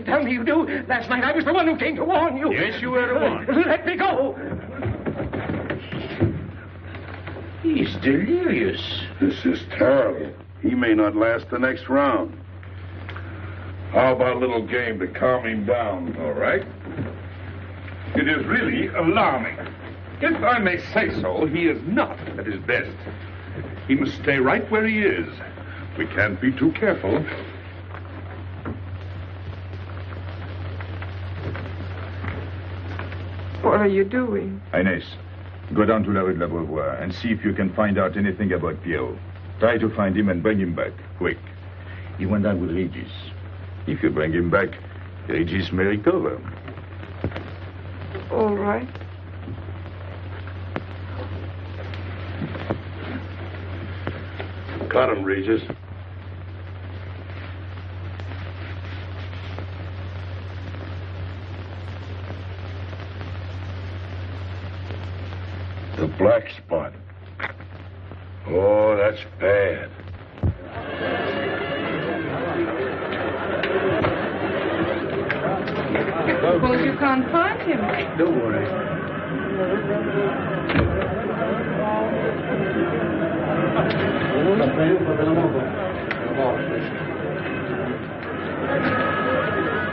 Tell me you do. Last night I was the one who came to warn you. Yes, you were the one. Let me go. He's delirious. This is terrible. He may not last the next round. How about a little game to calm him down? All right. It is really alarming. If I may say so, he is not at his best. He must stay right where he is. We can't be too careful. are you doing? Inés, go down to la rue de la Beauvoir and see if you can find out anything about Pierrot. Try to find him and bring him back, quick. He went down with Regis. If you bring him back, Regis may recover. All right. Got him, Regis. The black spot. Oh, that's bad. Suppose you can't find him. Don't worry.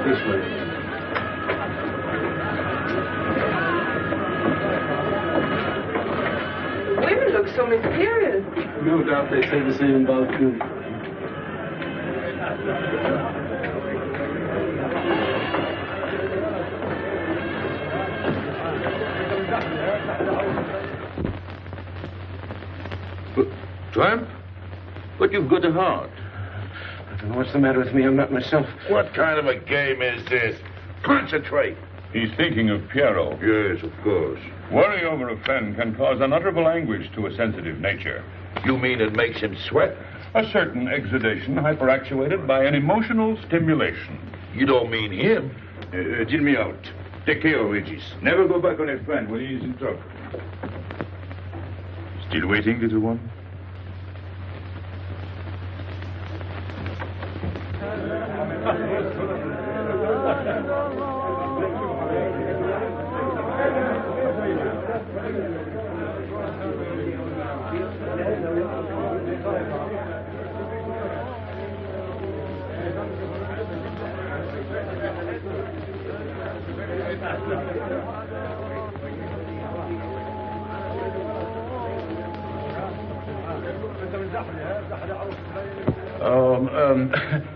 This way. Women look so mysterious. No doubt they say the same about you. Tramp? But you've got a heart. I don't know what's the matter with me. I'm not myself. What kind of a game is this? Concentrate. He's thinking of Pierrot. Yes, of course. Worry over a friend can cause unutterable anguish to a sensitive nature. You mean it makes him sweat? A certain exudation hyperactuated by an emotional stimulation. You don't mean him? Deal me out. Take care of Regis. Never go back on a friend when he is in trouble. Still waiting, little one?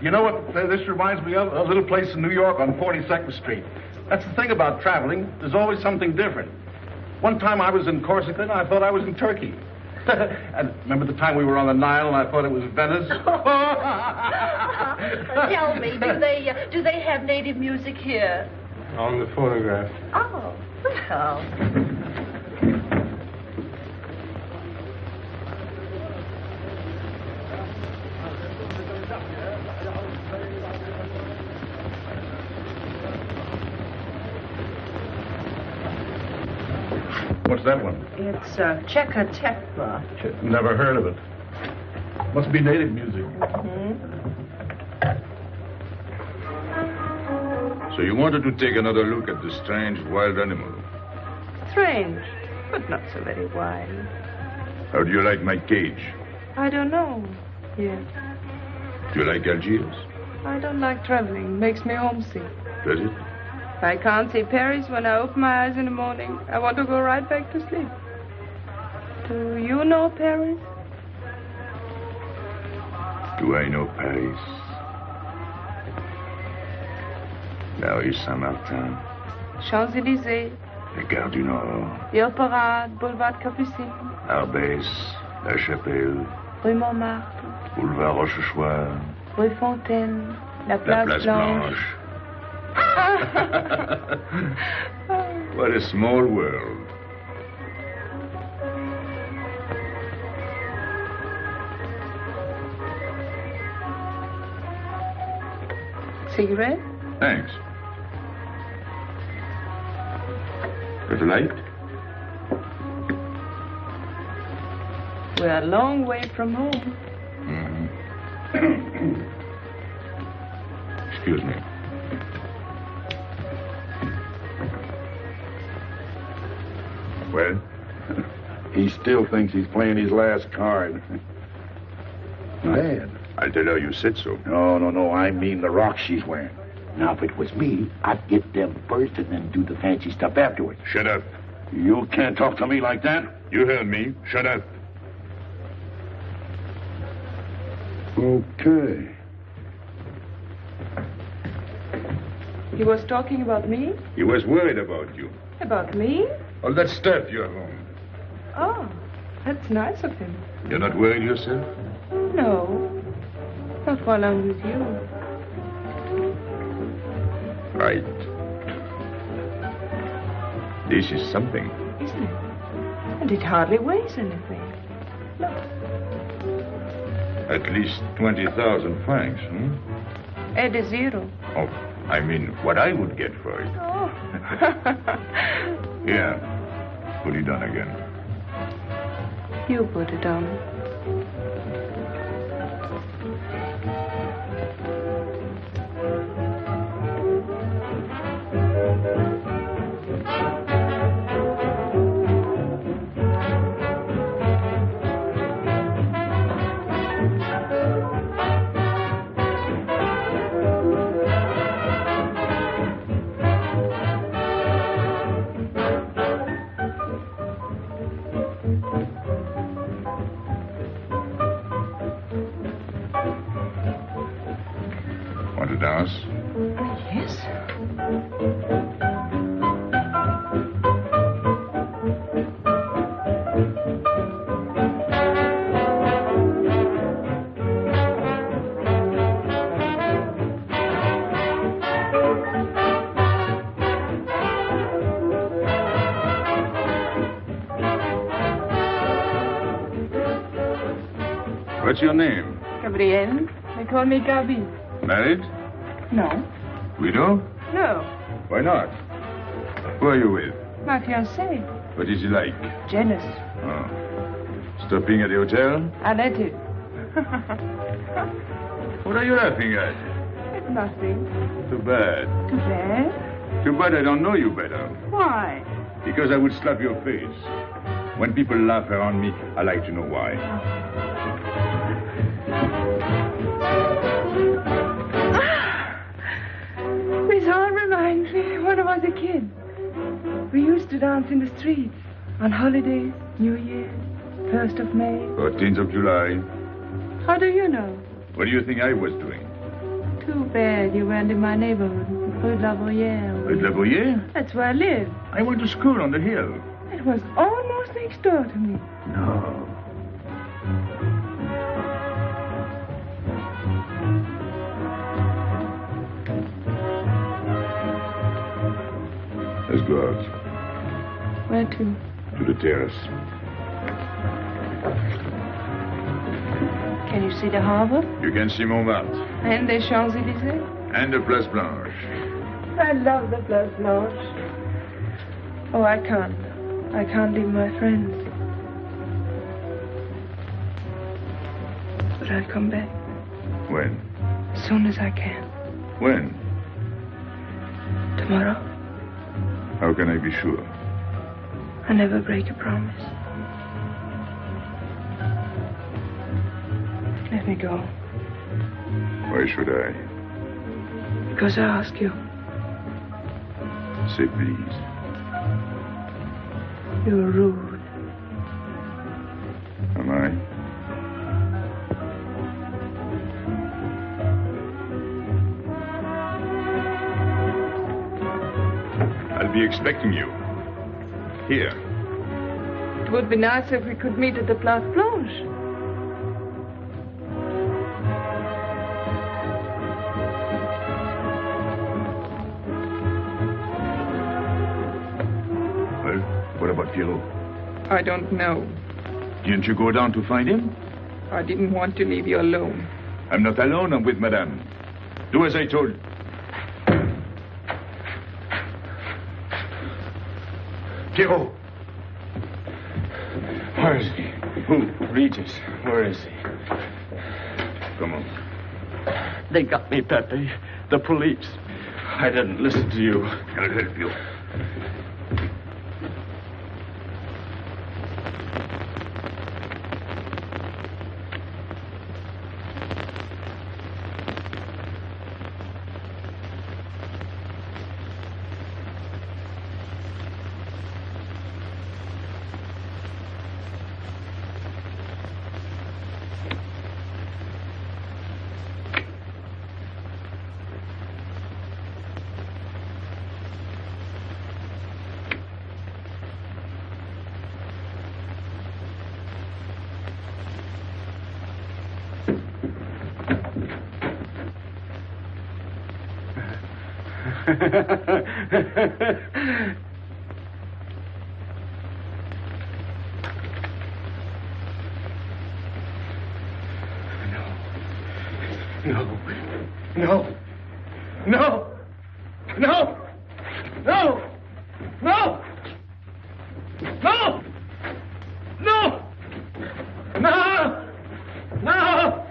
You know what this reminds me of? A little place in New York on 42nd Street. That's the thing about traveling. There's always something different. One time I was in Corsica and I thought I was in Turkey. And remember the time we were on the Nile and I thought it was Venice? Tell me, do they have native music here? On the photograph. Oh, well. What's that one? It's Cheka Tekla. Never heard of it. Must be native music. So you wanted to take another look at the strange wild animal. Strange, but not so very wild. How do you like my cage? I don't know yet. Do you like Algiers? I don't like traveling. Makes me homesick. Does it? If I can't see Paris when I open my eyes in the morning, I want to go right back to sleep. Do you know Paris? Do I know Paris? La rue Saint-Martin. Champs-Élysées. La Gare du Nord. The Opera, Boulevard Capucine. Arbès. La Chapelle. Rue Montmartre. Boulevard Rochechouart. Rue Fontaine. La La Place, Place Blanche. Blanche. What a small world. Cigarette? Thanks. Got a light? We're a long way from home. Excuse me. Well? He still thinks he's playing his last card. Bad. I'll tell her you said so. No. I mean the rock she's wearing. Now, if it was me, I'd get them first and then do the fancy stuff afterwards. Shut up. You can't talk to me like that. You heard me. Shut up. Okay. He was talking about me? He was worried about you. About me? All that stuff you have on. Oh, that's nice of him. You're not worried yourself? No. Not while I'm with you. Right. This is something. Isn't it? And it hardly weighs anything. Look. At least 20,000 francs, Add a zero. Oh, I mean, what I would get for it. Oh. Yeah. Put it on again. You put it on. Want to dance? Yes. What's your name? Gabrielle. They call me Gabi. Married? No. Widow? No. Why not? Who are you with? My fiancé. What is he like? Jealous. Oh. Stopping at the hotel? I let it. What are you laughing at? It's nothing. Too bad. Too bad? Too bad I don't know you better. Why? Because I would slap your face. When people laugh around me, I like to know why. This all reminds me when I was a kid. We used to dance in the streets on holidays, New Year, 1st of May. 14th of July. How do you know? What do you think I was doing? Too bad you weren't in my neighborhood, Rue de la Bruyère. Rue de la Bruyère? That's where I live. I went to school on the hill. It was almost next door to me. No. Let's go out. Where to? To the terrace. Can you see the harbor? You can see Montmartre. And the Champs-Élysées? And the Place Blanche. I love the Place Blanche. Oh, I can't. I can't leave my friends. But I'll come back. When? As soon as I can. When? Tomorrow. How can I be sure? I never break a promise. Let me go. Why should I? Because I ask you. Say please. You're rude. Am I? I'll be expecting you. Here. It would be nice if we could meet at the Place Blanche. Well, what about Pierrot? I don't know. Didn't you go down to find him? I didn't want to leave you alone. I'm not alone, I'm with Madame. Do as I told. Pierrot! Where is he? Who? Regis. Where is he? Come on. They got me, Pepe. The police. I didn't listen to you. I'll help you. No. No. No. No. No. No. No. No. No. No.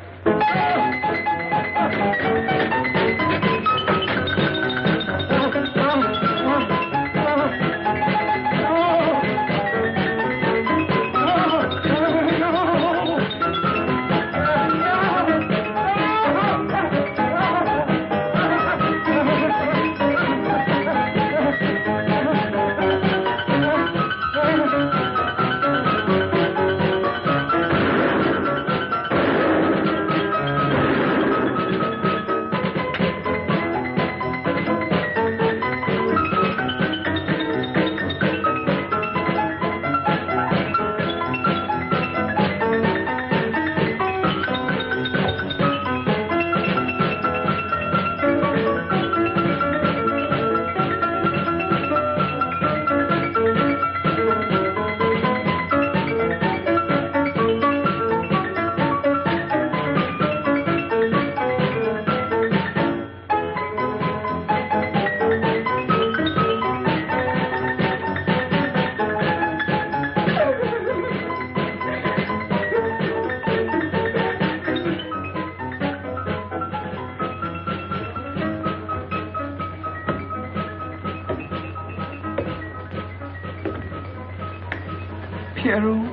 Pierrot,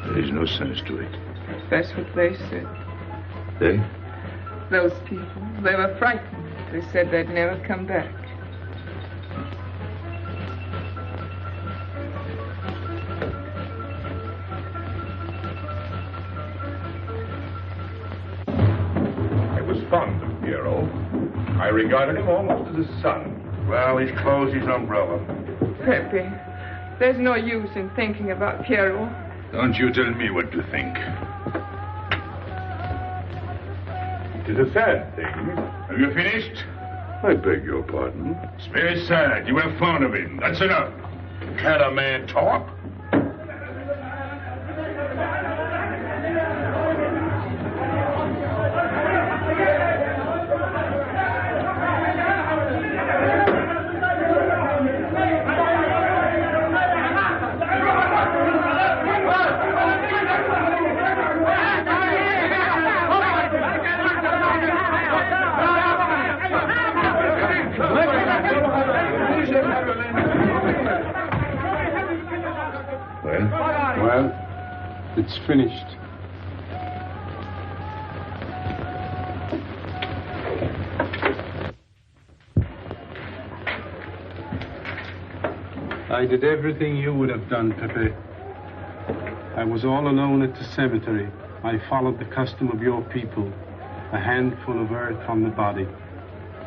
There is no sense to it. that's what they said. They? Those people, they were frightened. They said they'd never come back. I was fond of Pierrot. I regarded him almost as a son. Well, he's closed his umbrella. Pepe, there's no use in thinking about Pierrot. Don't you tell me what to think. It is a sad thing. Have you finished? I beg your pardon. It's very sad. You were fond of him. That's enough. Can't a man talk? Well, it's finished. I did everything you would have done, Pepe. I was all alone at the cemetery. I followed the custom of your people, a handful of earth on the body,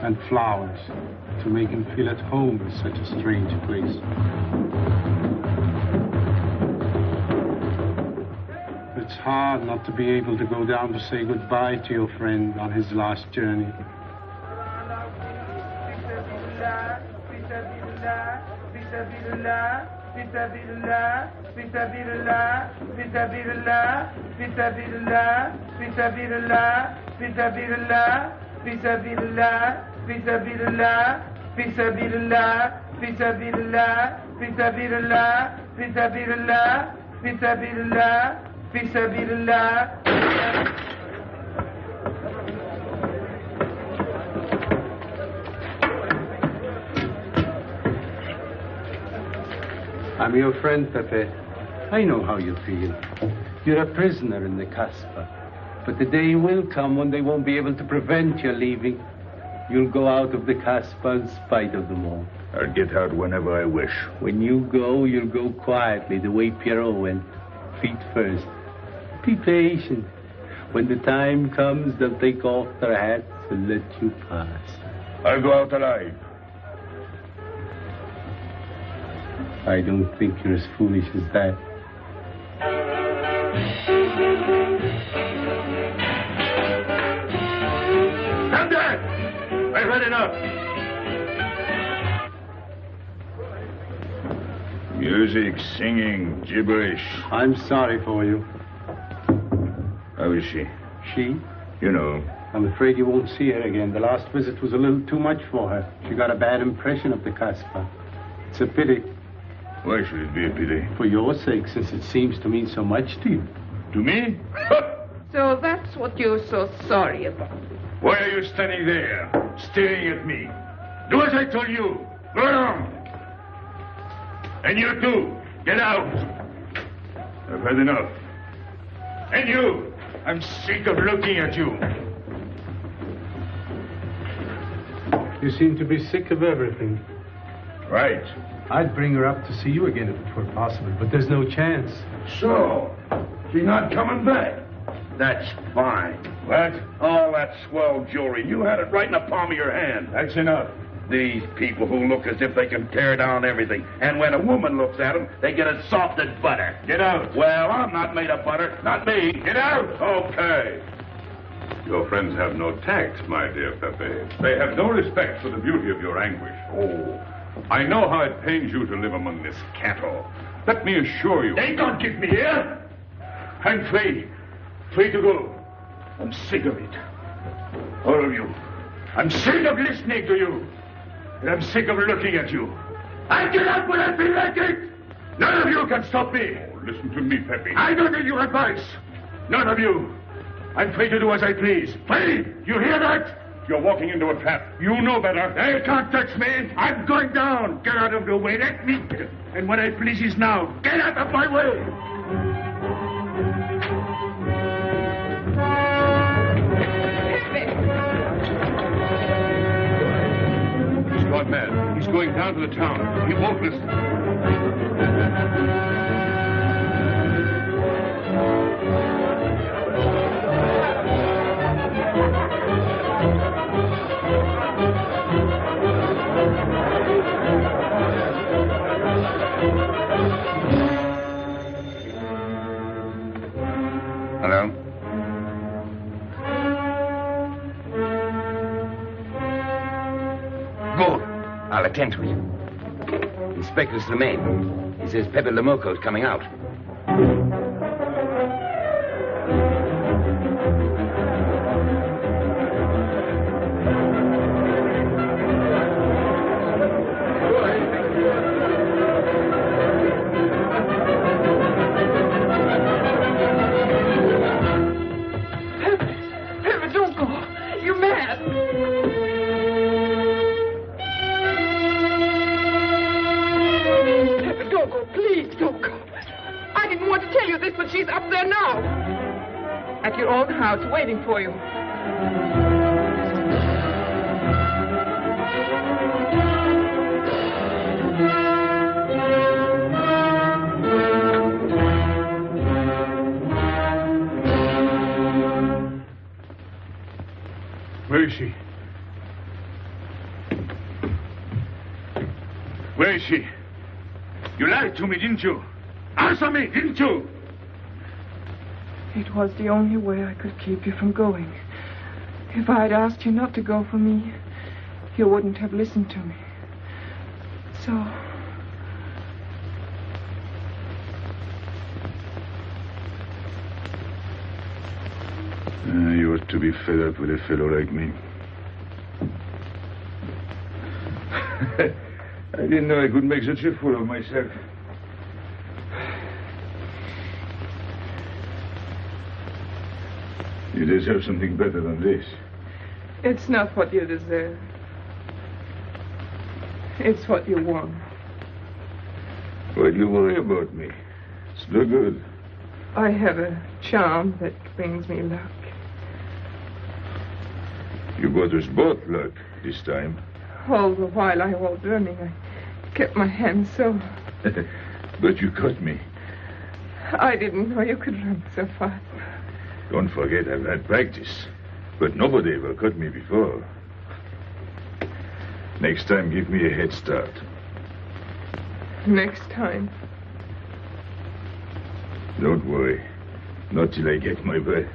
and flowers to make him feel at home in such a strange place. It's hard not to be able to go down to say goodbye to your friend on his last journey. I'm your friend, Pepe. I know how you feel. You're a prisoner in the Casbah. But the day will come when they won't be able to prevent your leaving. You'll go out of the Casbah in spite of them all. I'll get out whenever I wish. When you go, you'll go quietly, the way Pierrot went. Feet first. Be patient. When the time comes, they'll take off their hats and let you pass. I'll go out alive. I don't think you're as foolish as that. I've had enough. Music, singing, gibberish. I'm sorry for you. How is she? She? You know. I'm afraid you won't see her again. The last visit was a little too much for her. She got a bad impression of the Casbah. It's a pity. Why should it be a pity? For your sake, since it seems to mean so much to you. To me? So that's what you're so sorry about. Why are you standing there, staring at me? Do as I told you. Go on. And you too, get out. I've had enough. And you, I'm sick of looking at you. You seem to be sick of everything. Right. I'd bring her up to see you again if it were possible, but there's no chance. So, she's not coming back. That's fine. What? All that swell jewelry, you had it right in the palm of your hand. That's enough. These people who look as if they can tear down everything. And when a woman looks at them, they get it soft as butter. Get out. Well, I'm not made of butter. Not me. Get out. Okay. Your friends have no tact, my dear Pepe. They have no respect for the beauty of your anguish. Oh, I know how it pains you to live among this cattle. Let me assure you... They don't give me here. I'm free. Free to go. I'm sick of it. All of you. I'm sick of listening to you. And I'm sick of looking at you. I get out when I feel like it. None of you can stop me. Oh, listen to me, Pepe. I don't need your advice. None of you. I'm free to do as I please. Free! You hear that? You're walking into a trap. You know better. They can't touch me. I'm going down. Get out of the way. Let me... And what I please is now. Get out of my way. He's gone mad. He's going down to the town. He won't listen. Hello? Good. I'll attend to you. Inspector Slemaine. He says Pepe Lamoco's coming out. Pepe, don't go. You're mad. Pepe, don't go. Please, don't go. I didn't want to tell you this, but she's up there now. At your own house, waiting for you. Where is she? Where is she? You lied to me, didn't you? Answer me, didn't you? It was the only way I could keep you from going. If I had asked you not to go for me, you wouldn't have listened to me. So... You ought to be fed up with a fellow like me. I didn't know I could make such a fool of myself. You deserve something better than this. It's not what you deserve. It's what you want. Why do you worry about me? It's no good. I have a charm that brings me luck. You got us both luck this time. All the while I was running, I kept my hands so... But you caught me. I didn't know you could run so fast. Don't forget I've had practice. But nobody ever caught me before. Next time, give me a head start. Next time. Don't worry. Not till I get my breath.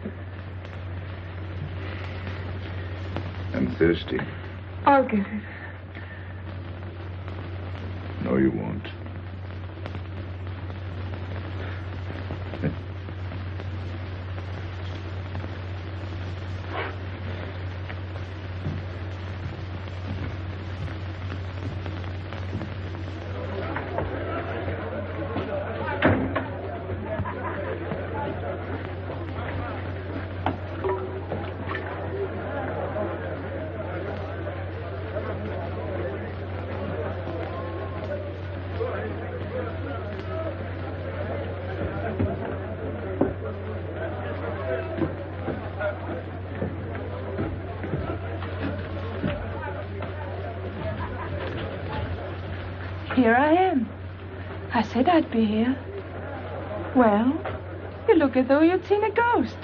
I'm thirsty. I'll get it. No, you won't. Here I am. I said I'd be here. Well, you look as though you'd seen a ghost.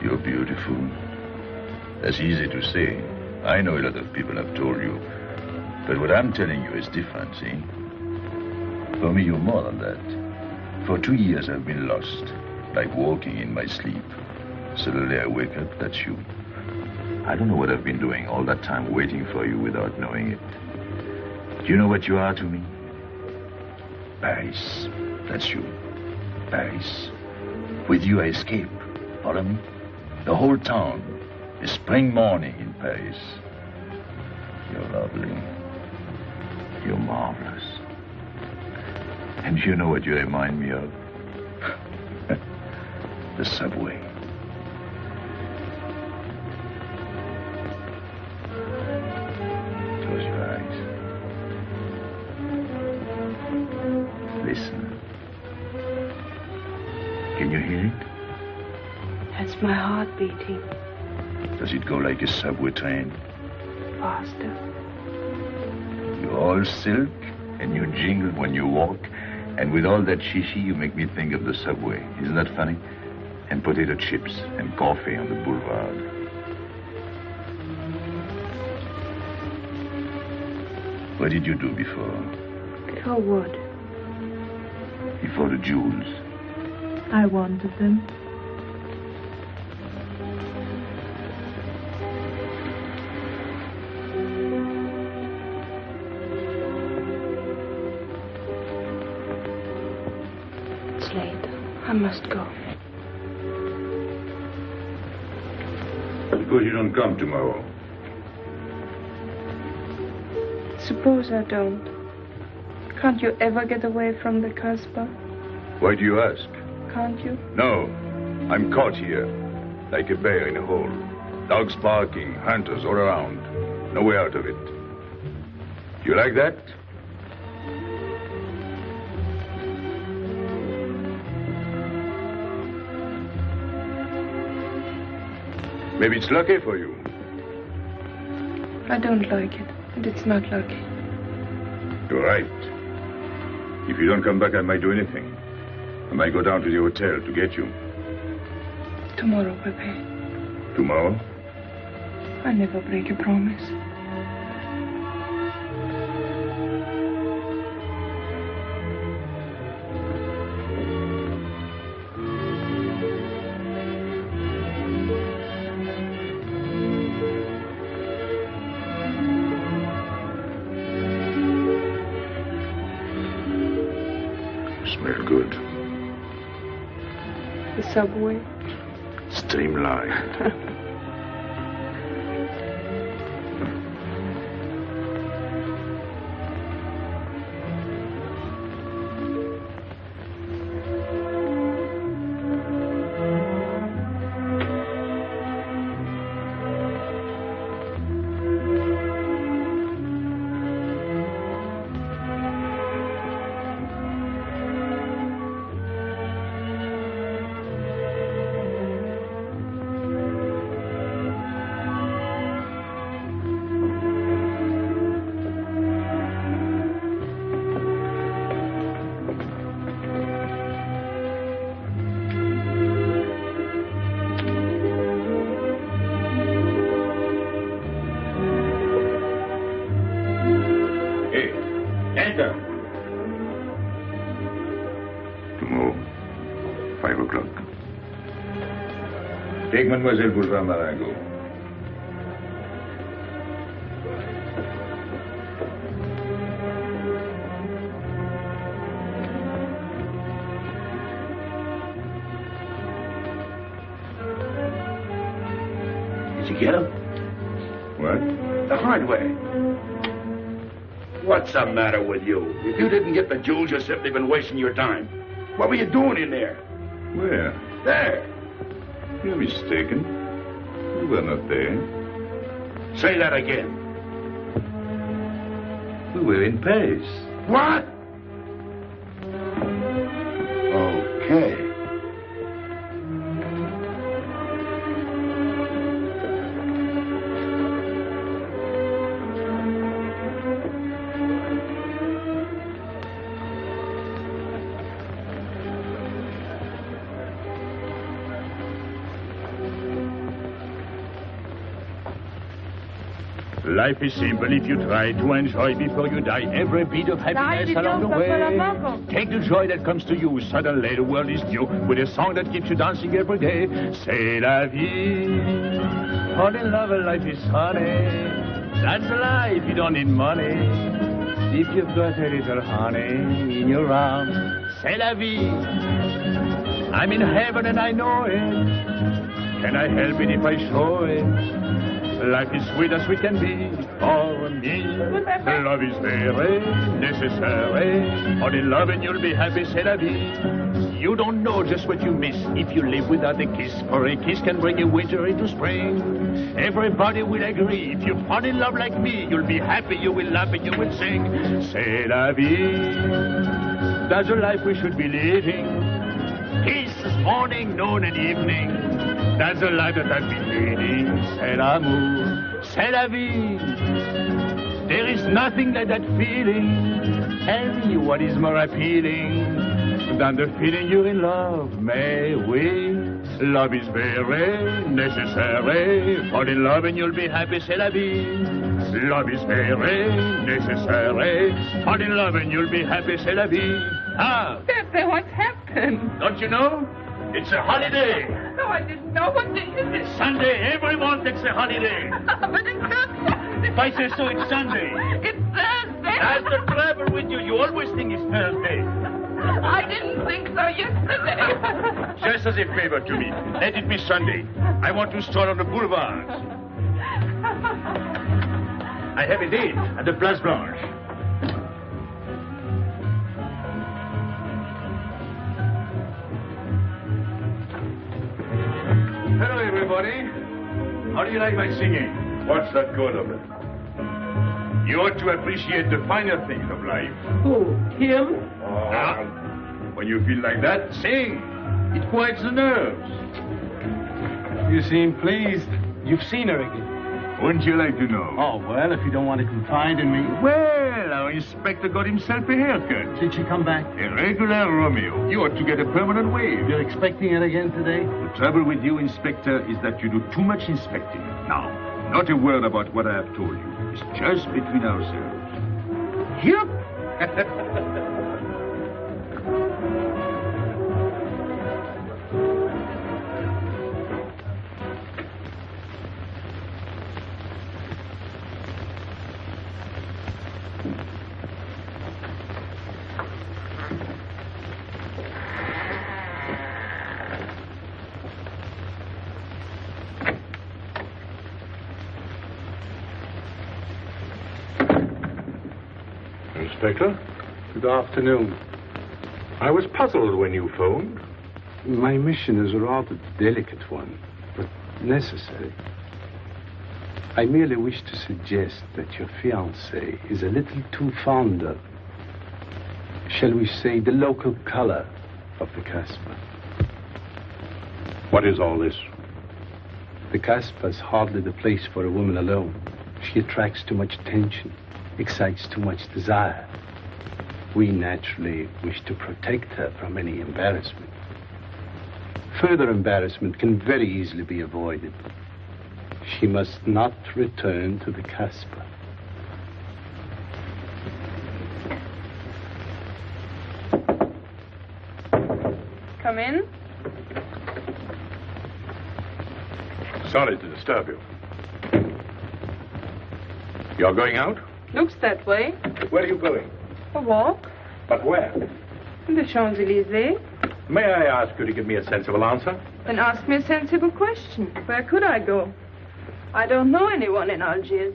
You're beautiful. That's easy to say. I know a lot of people have told you. But what I'm telling you is different, see? For me, you're more than that. For 2 years, I've been lost, like walking in my sleep. Suddenly, I wake up, that's you. I don't know what I've been doing all that time waiting for you without knowing it. Do you know what you are to me? Paris. That's you. Paris. With you, I escape. Follow me? The whole town. A spring morning in Paris. You're lovely. You're marvelous. And you know what you remind me of? The subway. Close your eyes. Listen. Can you hear it? That's my heart beating. Does it go like a subway train? Faster. You're all silk, and you jingle when you walk, and with all that shishi, you make me think of the subway. Isn't that funny? And potato chips and coffee on the boulevard. What did you do before? Before what? Before the jewels. I wanted them. It's late. I must go. Suppose you don't come tomorrow. Suppose I don't. Can't you ever get away from the Casbah? Why do you ask? Can't you? No. I'm caught here, like a bear in a hole. Dogs barking, hunters all around. No way out of it. You like that? Maybe it's lucky for you. I don't like it, and it's not lucky. You're right. If you don't come back, I might do anything. I might go down to the hotel to get you. Tomorrow, Pepe. Tomorrow? I never break a promise. Smell good. The subway. Streamlined. Tomorrow, 5 o'clock. Take Mademoiselle Boulevard Marengo. Did you get him? What? The hard way. What's the matter with you? If you didn't get the jewels, you've simply been wasting your time. What were you doing in there? Where? There. You're mistaken. We were not there. Say that again. We were in Paris. What? Okay. Life is simple if you try to enjoy before you die every bit of happiness along the way. Take the joy that comes to you. Suddenly the world is new with a song that keeps you dancing every day. C'est la vie. Fall in love and life is honey. That's a life, you don't need money. If you've got a little honey in your arms, c'est la vie. I'm in heaven and I know it. Can I help it if I show it? Life is sweet as sweet can be for me. Love is very necessary. Fall in love and you'll be happy, c'est la vie. You don't know just what you miss if you live without a kiss. For a kiss can bring a winter into spring. Everybody will agree. If you fall in love like me, you'll be happy, you will laugh and you will sing. C'est la vie. That's the life we should be living. Kiss morning, noon and evening. That's the life that I've been leading. C'est l'amour, c'est la vie. There is nothing like that feeling. Tell me what is more appealing than the feeling you're in love, may we? Love is very necessary. Fall in love and you'll be happy, c'est la vie. Love is very necessary. Fall in love and you'll be happy, c'est la vie. Ah! Pepe, what's happened? Don't you know? It's a holiday. No, I didn't know. What day is it? Sunday. Everyone takes a holiday. But it's not Sunday. If I say so, it's Sunday. It's Thursday. That's the trouble with you. You always think it's Thursday. I didn't think so yesterday. Just as a favor to me, let it be Sunday. I want to stroll on the boulevards. I have a date at the Place Blanche. Hello, everybody. How do you like my singing? What's that good of it? You ought to appreciate the finer things of life. Who? Him? Now, when you feel like that, sing. It quiets the nerves. You seem pleased. You've seen her again. Wouldn't you like to know? Oh, well, if you don't want to confide in me. Well, our inspector got himself a haircut. Did she come back? A regular Romeo. You ought to get a permanent wave. You're expecting it again today? The trouble with you, Inspector, is that you do too much inspecting. Now, not a word about what I have told you. It's just between ourselves. Yep. Inspector? Good afternoon. I was puzzled when you phoned. My mission is a rather delicate one, but necessary. I merely wish to suggest that your fiancé is a little too fond of, shall we say, the local color of the Casbah. What is all this? The Casbah is hardly the place for a woman alone. She attracts too much attention, excites too much desire. We naturally wish to protect her from any embarrassment. Further embarrassment can very easily be avoided. She must not return to the Casbah. Come in. Sorry to disturb you. You're going out? Looks that way. Where are you going? A walk. But where? In the Champs-Élysées. May I ask you to give me a sensible answer? Then ask me a sensible question. Where could I go? I don't know anyone in Algiers.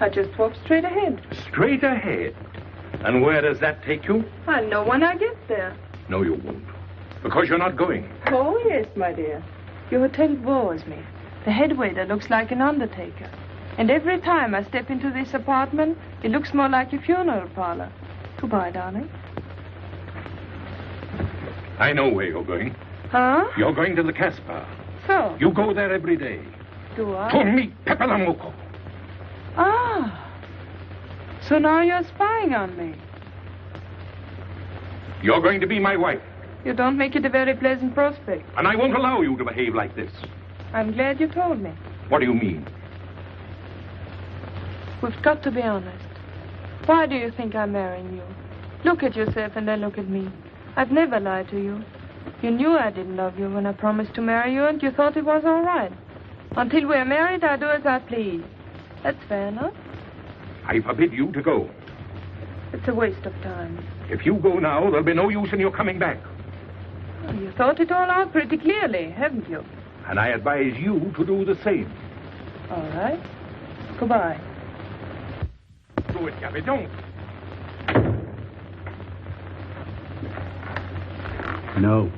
I just walk straight ahead. Straight ahead? And where does that take you? I'll know when I get there. No, you won't. Because you're not going. Oh, yes, my dear. Your hotel bores me. The head waiter looks like an undertaker. And every time I step into this apartment, it looks more like a funeral parlor. Goodbye, darling. I know where you're going. Huh? You're going to the Casbah. So? You go there every day. Do I? To meet Pepe Lamuco. Ah. So now you're spying on me. You're going to be my wife. You don't make it a very pleasant prospect. And I won't allow you to behave like this. I'm glad you told me. What do you mean? We've got to be honest. Why do you think I'm marrying you? Look at yourself and then look at me. I've never lied to you. You knew I didn't love you when I promised to marry you, and you thought it was all right. Until we're married, I do as I please. That's fair enough. I forbid you to go. It's a waste of time. If you go now, there'll be no use in your coming back. Oh, you thought it all out pretty clearly, haven't you? And I advise you to do the same. All right. Goodbye. Do it, Gabby, don't. No.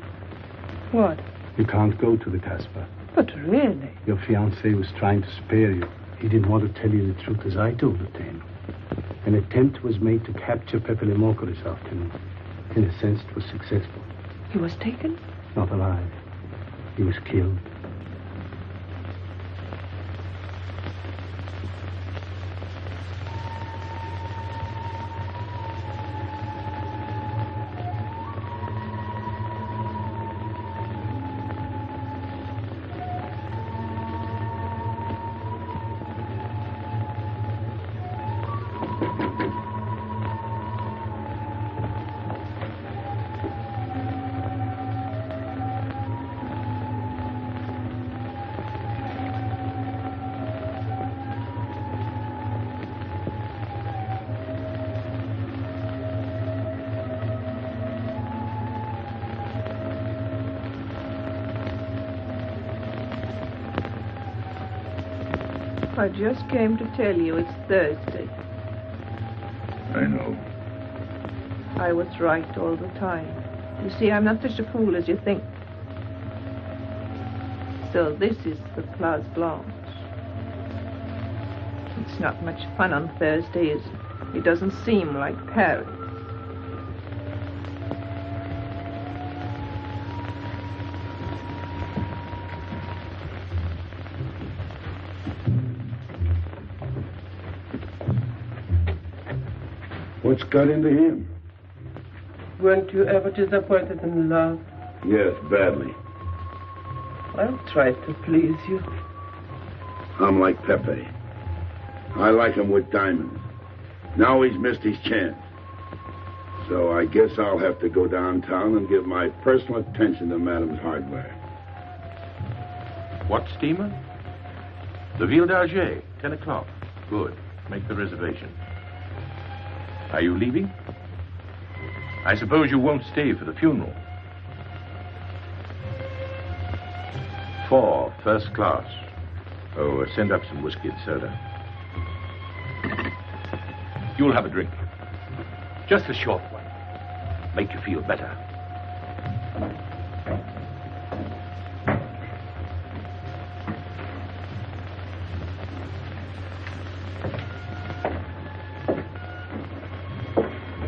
What? You can't go to the Casbah. But really? Your fiancé was trying to spare you. He didn't want to tell you the truth as I told it to him. An attempt was made to capture Pepe Lamuco this afternoon. In a sense, it was successful. He was taken? Not alive. He was killed. I just came to tell you it's Thursday. I know. I was right all the time. You see, I'm not such a fool as you think. So this is the Place Blanche. It's not much fun on Thursday, is it? It doesn't seem like Paris. What's got into him? Weren't you ever disappointed in love? Yes, badly. I'll try to please you. I'm like Pepe. I like him with diamonds. Now he's missed his chance. So I guess I'll have to go downtown and give my personal attention to Madame's hardware. What steamer? The Ville d'Alger, 10 o'clock. Good. Make the reservation. Are you leaving? I suppose you won't stay for the funeral. 4, first class. Oh, send up some whiskey and soda. You'll have a drink. Just a short one. Make you feel better.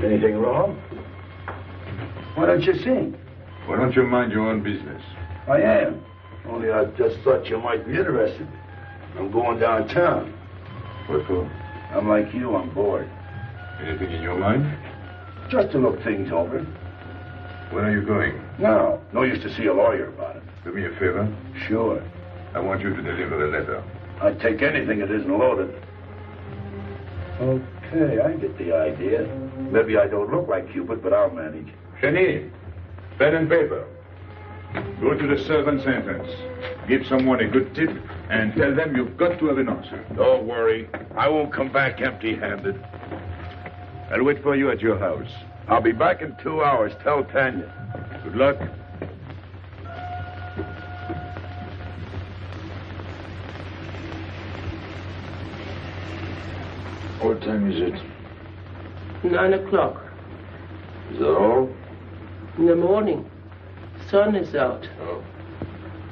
Anything wrong? Why don't you sing? Why don't you mind your own business? I am. Only I just thought you might be interested. I'm going downtown. What for? I'm like you, I'm bored. Anything in your mind? Just to look things over. When are you going? No. No use to see a lawyer about it. Do me a favor. Sure. I want you to deliver a letter. I'd take anything that isn't loaded. Okay, I get the idea. Maybe I don't look like Cupid, but I'll manage. Jenny, pen and paper. Go to the servant's entrance. Give someone a good tip and tell them you've got to have an answer. Don't worry. I won't come back empty-handed. I'll wait for you at your house. I'll be back in 2 hours. Tell Tanya. Good luck. What time is it? 9 o'clock. Is that all? In the morning. Sun is out. Oh.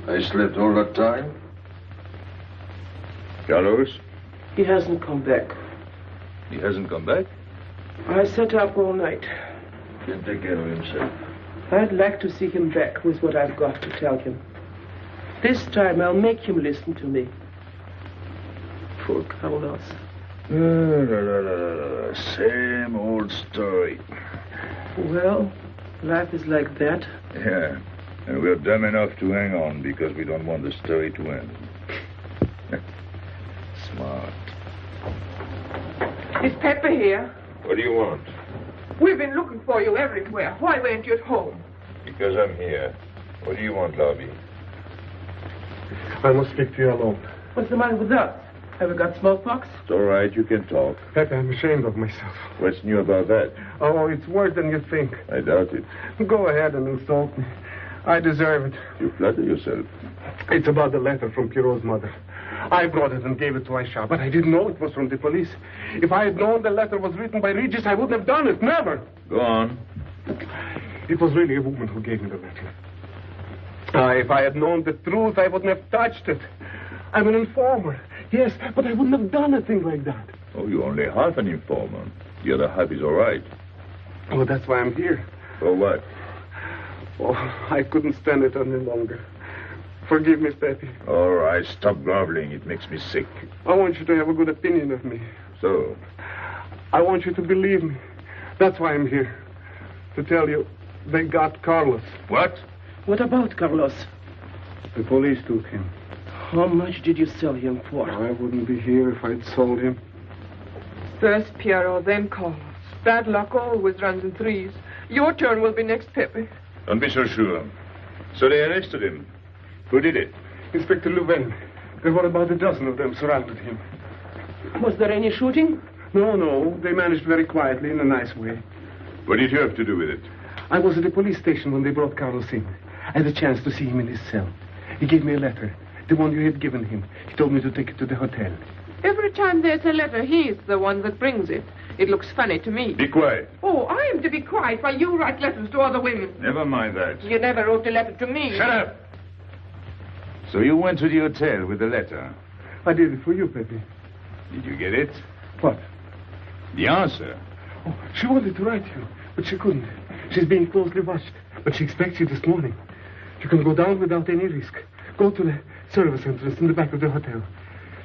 I slept all that time? Carlos? He hasn't come back. He hasn't come back? I sat up all night. Can't take care of himself. I'd like to see him back with what I've got to tell him. This time I'll make him listen to me. Poor Carlos. Same old story. Well, life is like that. Yeah. And we're dumb enough to hang on because we don't want the story to end. Smart. Is Pepper here? What do you want? We've been looking for you everywhere. Why weren't you at home? Because I'm here. What do you want, Lobby? I must speak to you alone. What's the matter with us? Have we got smallpox? It's all right. You can talk. Pepe, I'm ashamed of myself. What's new about that? Oh, it's worse than you think. I doubt it. Go ahead and insult me. I deserve it. You flatter yourself. It's about the letter from Pierrot's mother. I brought it and gave it to Aisha, but I didn't know it was from the police. If I had known the letter was written by Regis, I wouldn't have done it. Never. Go on. It was really a woman who gave me the letter. If I had known the truth, I wouldn't have touched it. I'm an informer. Yes, but I wouldn't have done a thing like that. Oh, you're only half an informer. The other half is all right. Oh, that's why I'm here. For what? Oh, I couldn't stand it any longer. Forgive me, Pepe. All right, stop groveling. It makes me sick. I want you to have a good opinion of me. So? I want you to believe me. That's why I'm here. To tell you, they got Carlos. What? What about Carlos? The police took him. How much did you sell him for? I wouldn't be here if I'd sold him. First Pierrot, then Carlos. Bad luck always runs in threes. Your turn will be next, Pepe. Don't be so sure. So they arrested him. Who did it? Inspector Louvain. There were about a dozen of them surrounded him. Was there any shooting? No. They managed very quietly, in a nice way. What did you have to do with it? I was at the police station when they brought Carlos in. I had a chance to see him in his cell. He gave me a letter, the one you had given him. He told me to take it to the hotel. Every time there's a letter, he's the one that brings it. It looks funny to me. Be quiet. Oh, I am to be quiet while you write letters to other women. Never mind that. You never wrote a letter to me. Shut up! So you went to the hotel with the letter? I did it for you, Pepe. Did you get it? What? The answer. Oh, she wanted to write you, but she couldn't. She's being closely watched, but she expects you this morning. You can go down without any risk. Go to the service entrance in the back of the hotel.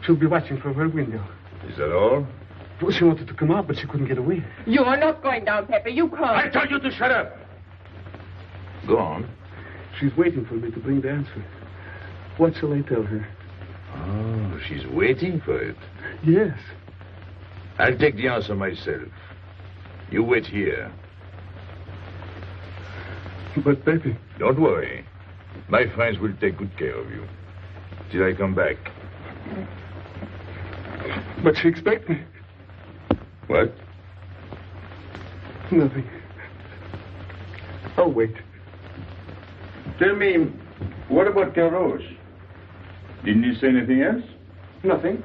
She'll be watching from her window. Is that all? Well, she wanted to come out, but she couldn't get away. You are not going down, Pepe. You can't. I told you to shut up. Go on. She's waiting for me to bring the answer. What shall I tell her? Oh, she's waiting for it. Yes. I'll take the answer myself. You wait here. But, Pepe... Don't worry. My friends will take good care of you. Till I come back. But she expects me. What? Nothing. I'll wait. Tell me, what about Carlos? Didn't he say anything else? Nothing.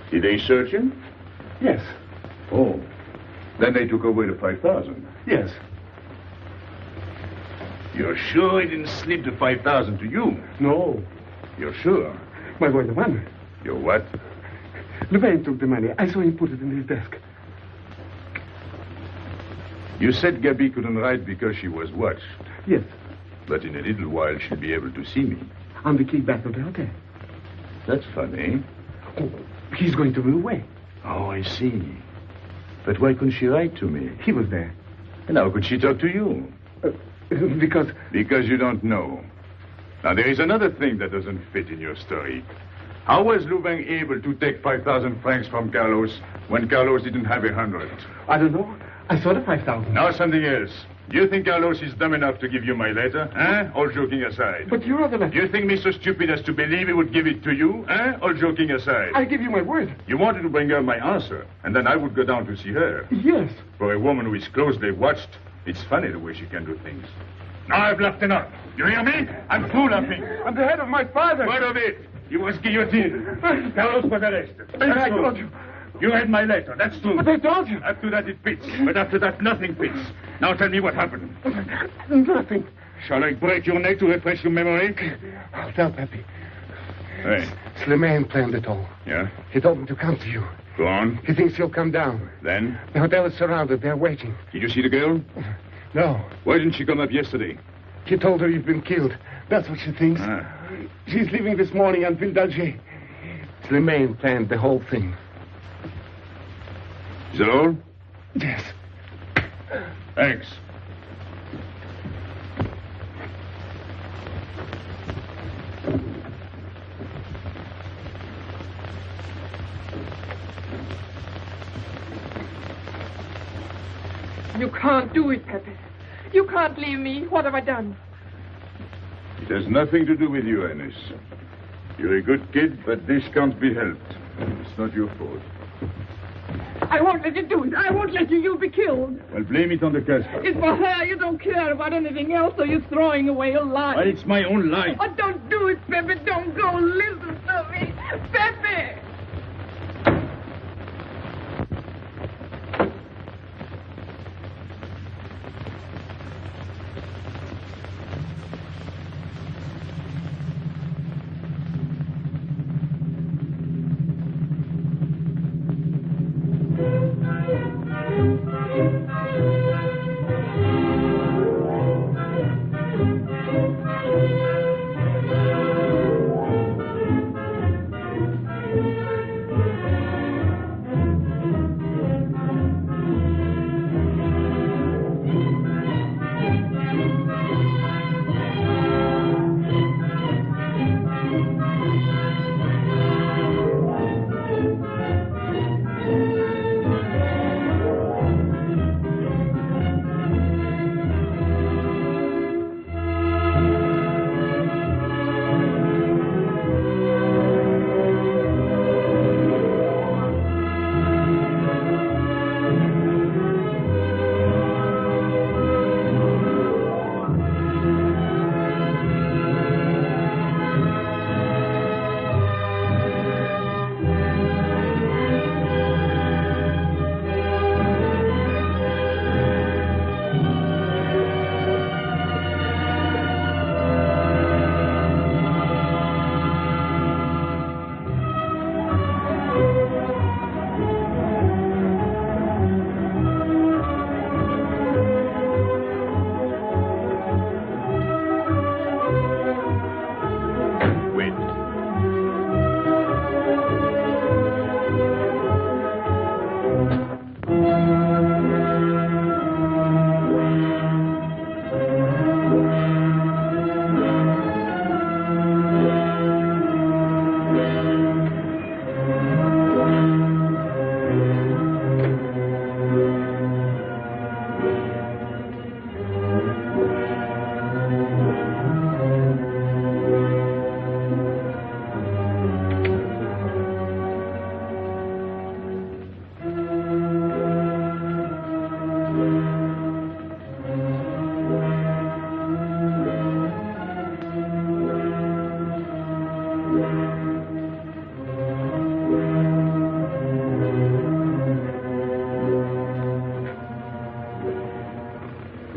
Did they search him? Yes. Oh. Then they took away the 5,000. Yes. You're sure he didn't slip the 5,000 to you? No. You're sure? My boy, the money. Your what? Louvain took the money. I saw him put it in his desk. You said Gabby couldn't write because she was watched. Yes. But in a little while, she'll be able to see me. On the key back of the hotel. That's funny. Oh, he's going to be away. Oh, I see. But why couldn't she write to me? He was there. And how could she talk to you? Because... Because you don't know. Now, there is another thing that doesn't fit in your story. How was Louvain able to take 5,000 francs from Carlos when Carlos didn't have 100? I don't know. I saw the 5,000. Now something else. Do you think Carlos is dumb enough to give you my letter? All joking aside. But you wrote the letter. Do you think me so stupid as to believe he would give it to you? All joking aside. I give you my word. You wanted to bring her my answer, and then I would go down to see her. Yes. For a woman who is closely watched, it's funny the way she can do things. Now I've laughed enough. You hear me? I'm through laughing. I'm the head of my father. What of it? He was guillotined. Carlos was arrested. I told you. You read my letter, that's true. But I told you. Up to that it fits, but after that nothing fits. Now tell me what happened. Nothing. Shall I break your neck to refresh your memory? I'll tell Pepe. Hey. Slimane planned it all. Yeah? He told me to come to you. Go on. He thinks you'll come down. Then? The hotel is surrounded. They're waiting. Did you see the girl? No. Why didn't she come up yesterday? He told her you've been killed. That's what she thinks. She's leaving this morning on Ville d'Alger. Slimane planned the whole thing. Is that all? Yes. Thanks. You can't do it, Pepe. You can't leave me. What have I done? It has nothing to do with you, Ines. You're a good kid, but this can't be helped. It's not your fault. I won't let you do it. I won't let you. You'll be killed. Well, blame it on the Casper. It's for her. You don't care about anything else, so you're throwing away your life. Well, it's my own life. Oh, don't do it, Pepe. Don't go. Listen to me. Pepe!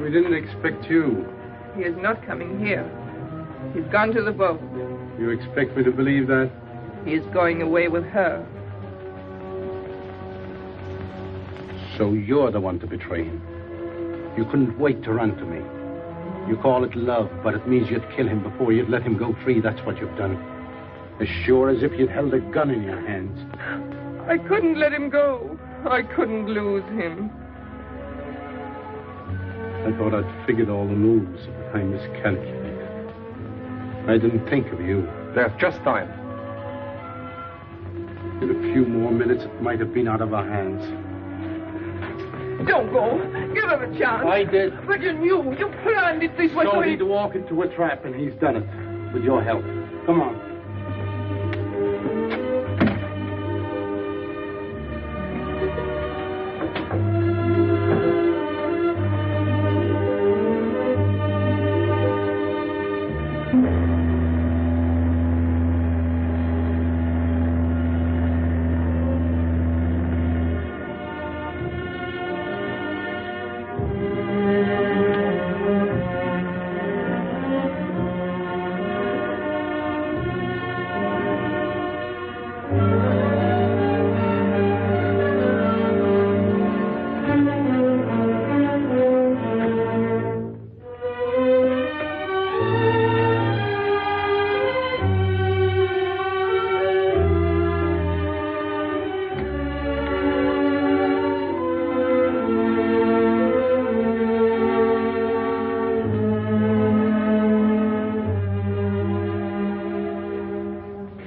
We didn't expect you. He is not coming here. He's gone to the boat. You expect me to believe that? He is going away with her. So you're the one to betray him. You couldn't wait to run to me. You call it love, but it means you'd kill him before you'd let him go free. That's what you've done. As sure as if you'd held a gun in your hands. I couldn't let him go. I couldn't lose him. I thought I'd figured all the moves, but I miscalculated. I didn't think of you. There's just time. In a few more minutes, it might have been out of our hands. Don't go. Give him a chance. I did. But you knew. You planned it this way. So he'd walk into a trap, and he's done it. With your help. Come on.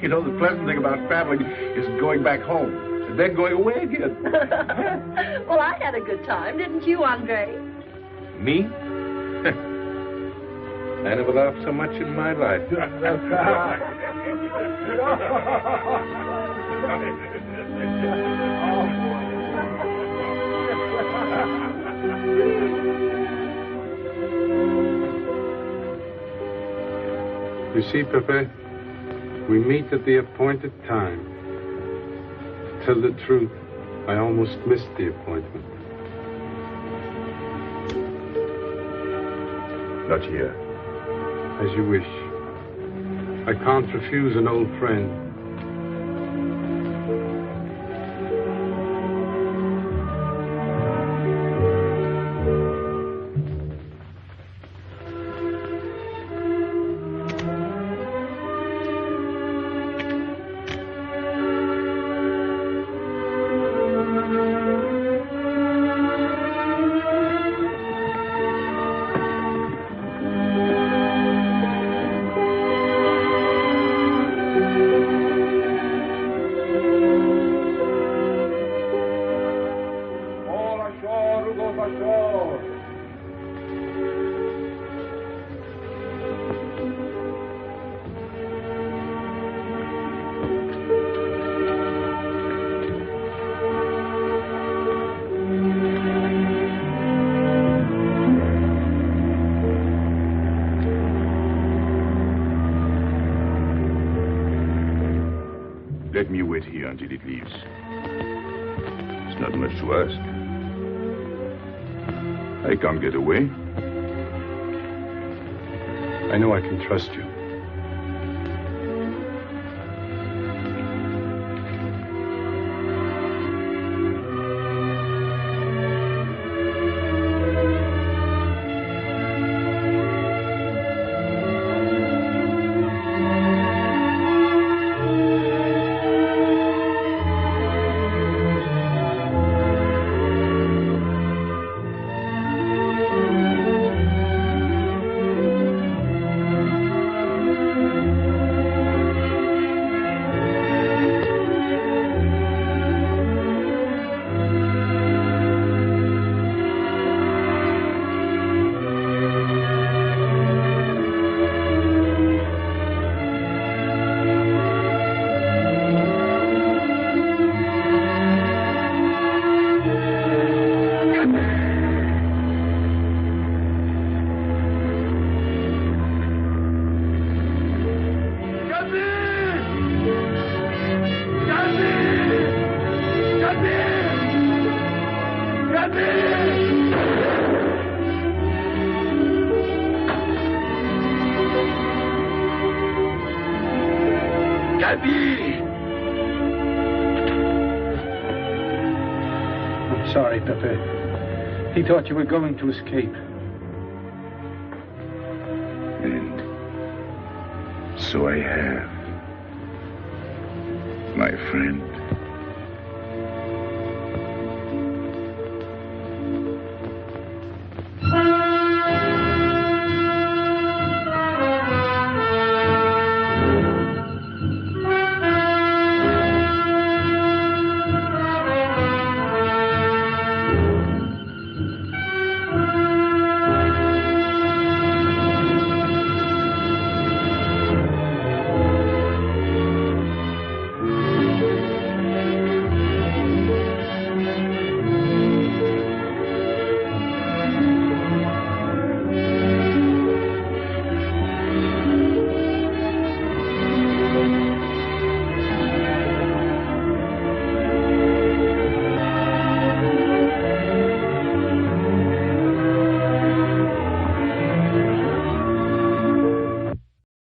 You know, the pleasant thing about traveling is going back home and then going away again. Well, I had a good time, didn't you, Andre? Me? I never laughed so much in my life. You see, Pepe, we meet at the appointed time. To tell the truth, I almost missed the appointment. Not here. As you wish. I can't refuse an old friend. Let me wait here until it leaves. It's not much to ask. I can't get away. I know I can trust you. I'm sorry, Pepe. He thought you were going to escape. And so I have, my friend.